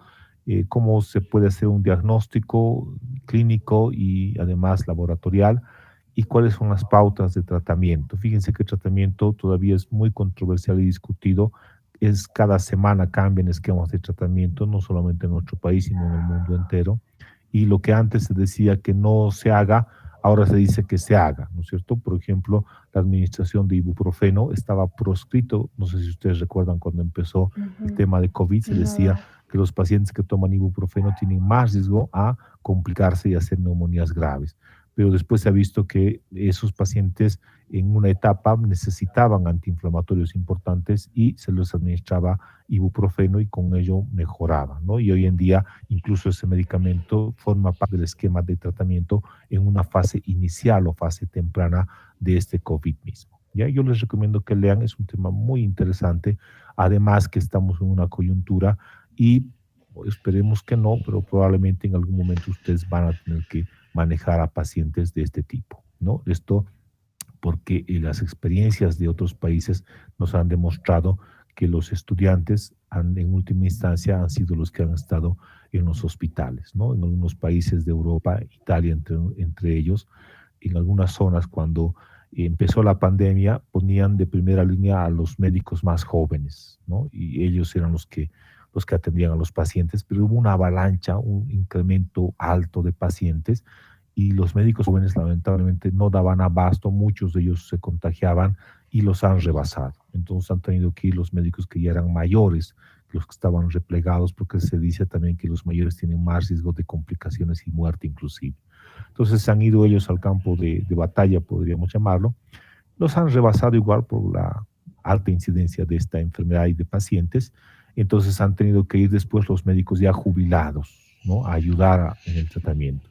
cómo se puede hacer un diagnóstico clínico y además laboratorial, y cuáles son las pautas de tratamiento. Fíjense que el tratamiento todavía es muy controversial y discutido. Cada semana cambian esquemas de tratamiento, no solamente en nuestro país, sino en el mundo entero. Y lo que antes se decía que no se haga, ahora se dice que se haga, ¿no es cierto? Por ejemplo, la administración de ibuprofeno estaba proscrito, no sé si ustedes recuerdan cuando empezó el tema de COVID, se decía que los pacientes que toman ibuprofeno tienen más riesgo a complicarse y hacer neumonías graves. Pero después se ha visto que esos pacientes en una etapa necesitaban antiinflamatorios importantes y se les administraba ibuprofeno y con ello mejoraba, ¿no? Y hoy en día incluso ese medicamento forma parte del esquema de tratamiento en una fase inicial o fase temprana de este COVID mismo. ¿Ya? Yo les recomiendo que lean, es un tema muy interesante, además que estamos en una coyuntura y esperemos que no, pero probablemente en algún momento ustedes van a tener que manejar a pacientes de este tipo, ¿no? Esto porque las experiencias de otros países nos han demostrado que los estudiantes en última instancia han sido los que han estado en los hospitales, ¿no? En algunos países de Europa, Italia entre ellos, en algunas zonas cuando empezó la pandemia ponían de primera línea a los médicos más jóvenes, ¿no? Y ellos eran los que atendían a los pacientes, pero hubo una avalancha, un incremento alto de pacientes y los médicos jóvenes lamentablemente no daban abasto, muchos de ellos se contagiaban y los han rebasado. Entonces han tenido que ir los médicos que ya eran mayores, los que estaban replegados, porque se dice también que los mayores tienen más riesgo de complicaciones y muerte inclusive. Entonces han ido ellos al campo de batalla, podríamos llamarlo, los han rebasado igual por la alta incidencia de esta enfermedad y de pacientes. Entonces han tenido que ir después los médicos ya jubilados, ¿no? A ayudar en el tratamiento.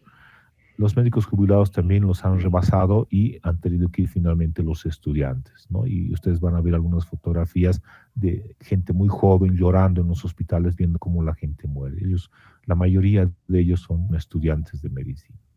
Los médicos jubilados también los han rebasado y han tenido que ir finalmente los estudiantes, ¿no? Y ustedes van a ver algunas fotografías de gente muy joven llorando en los hospitales viendo cómo la gente muere. La mayoría de ellos son estudiantes de medicina.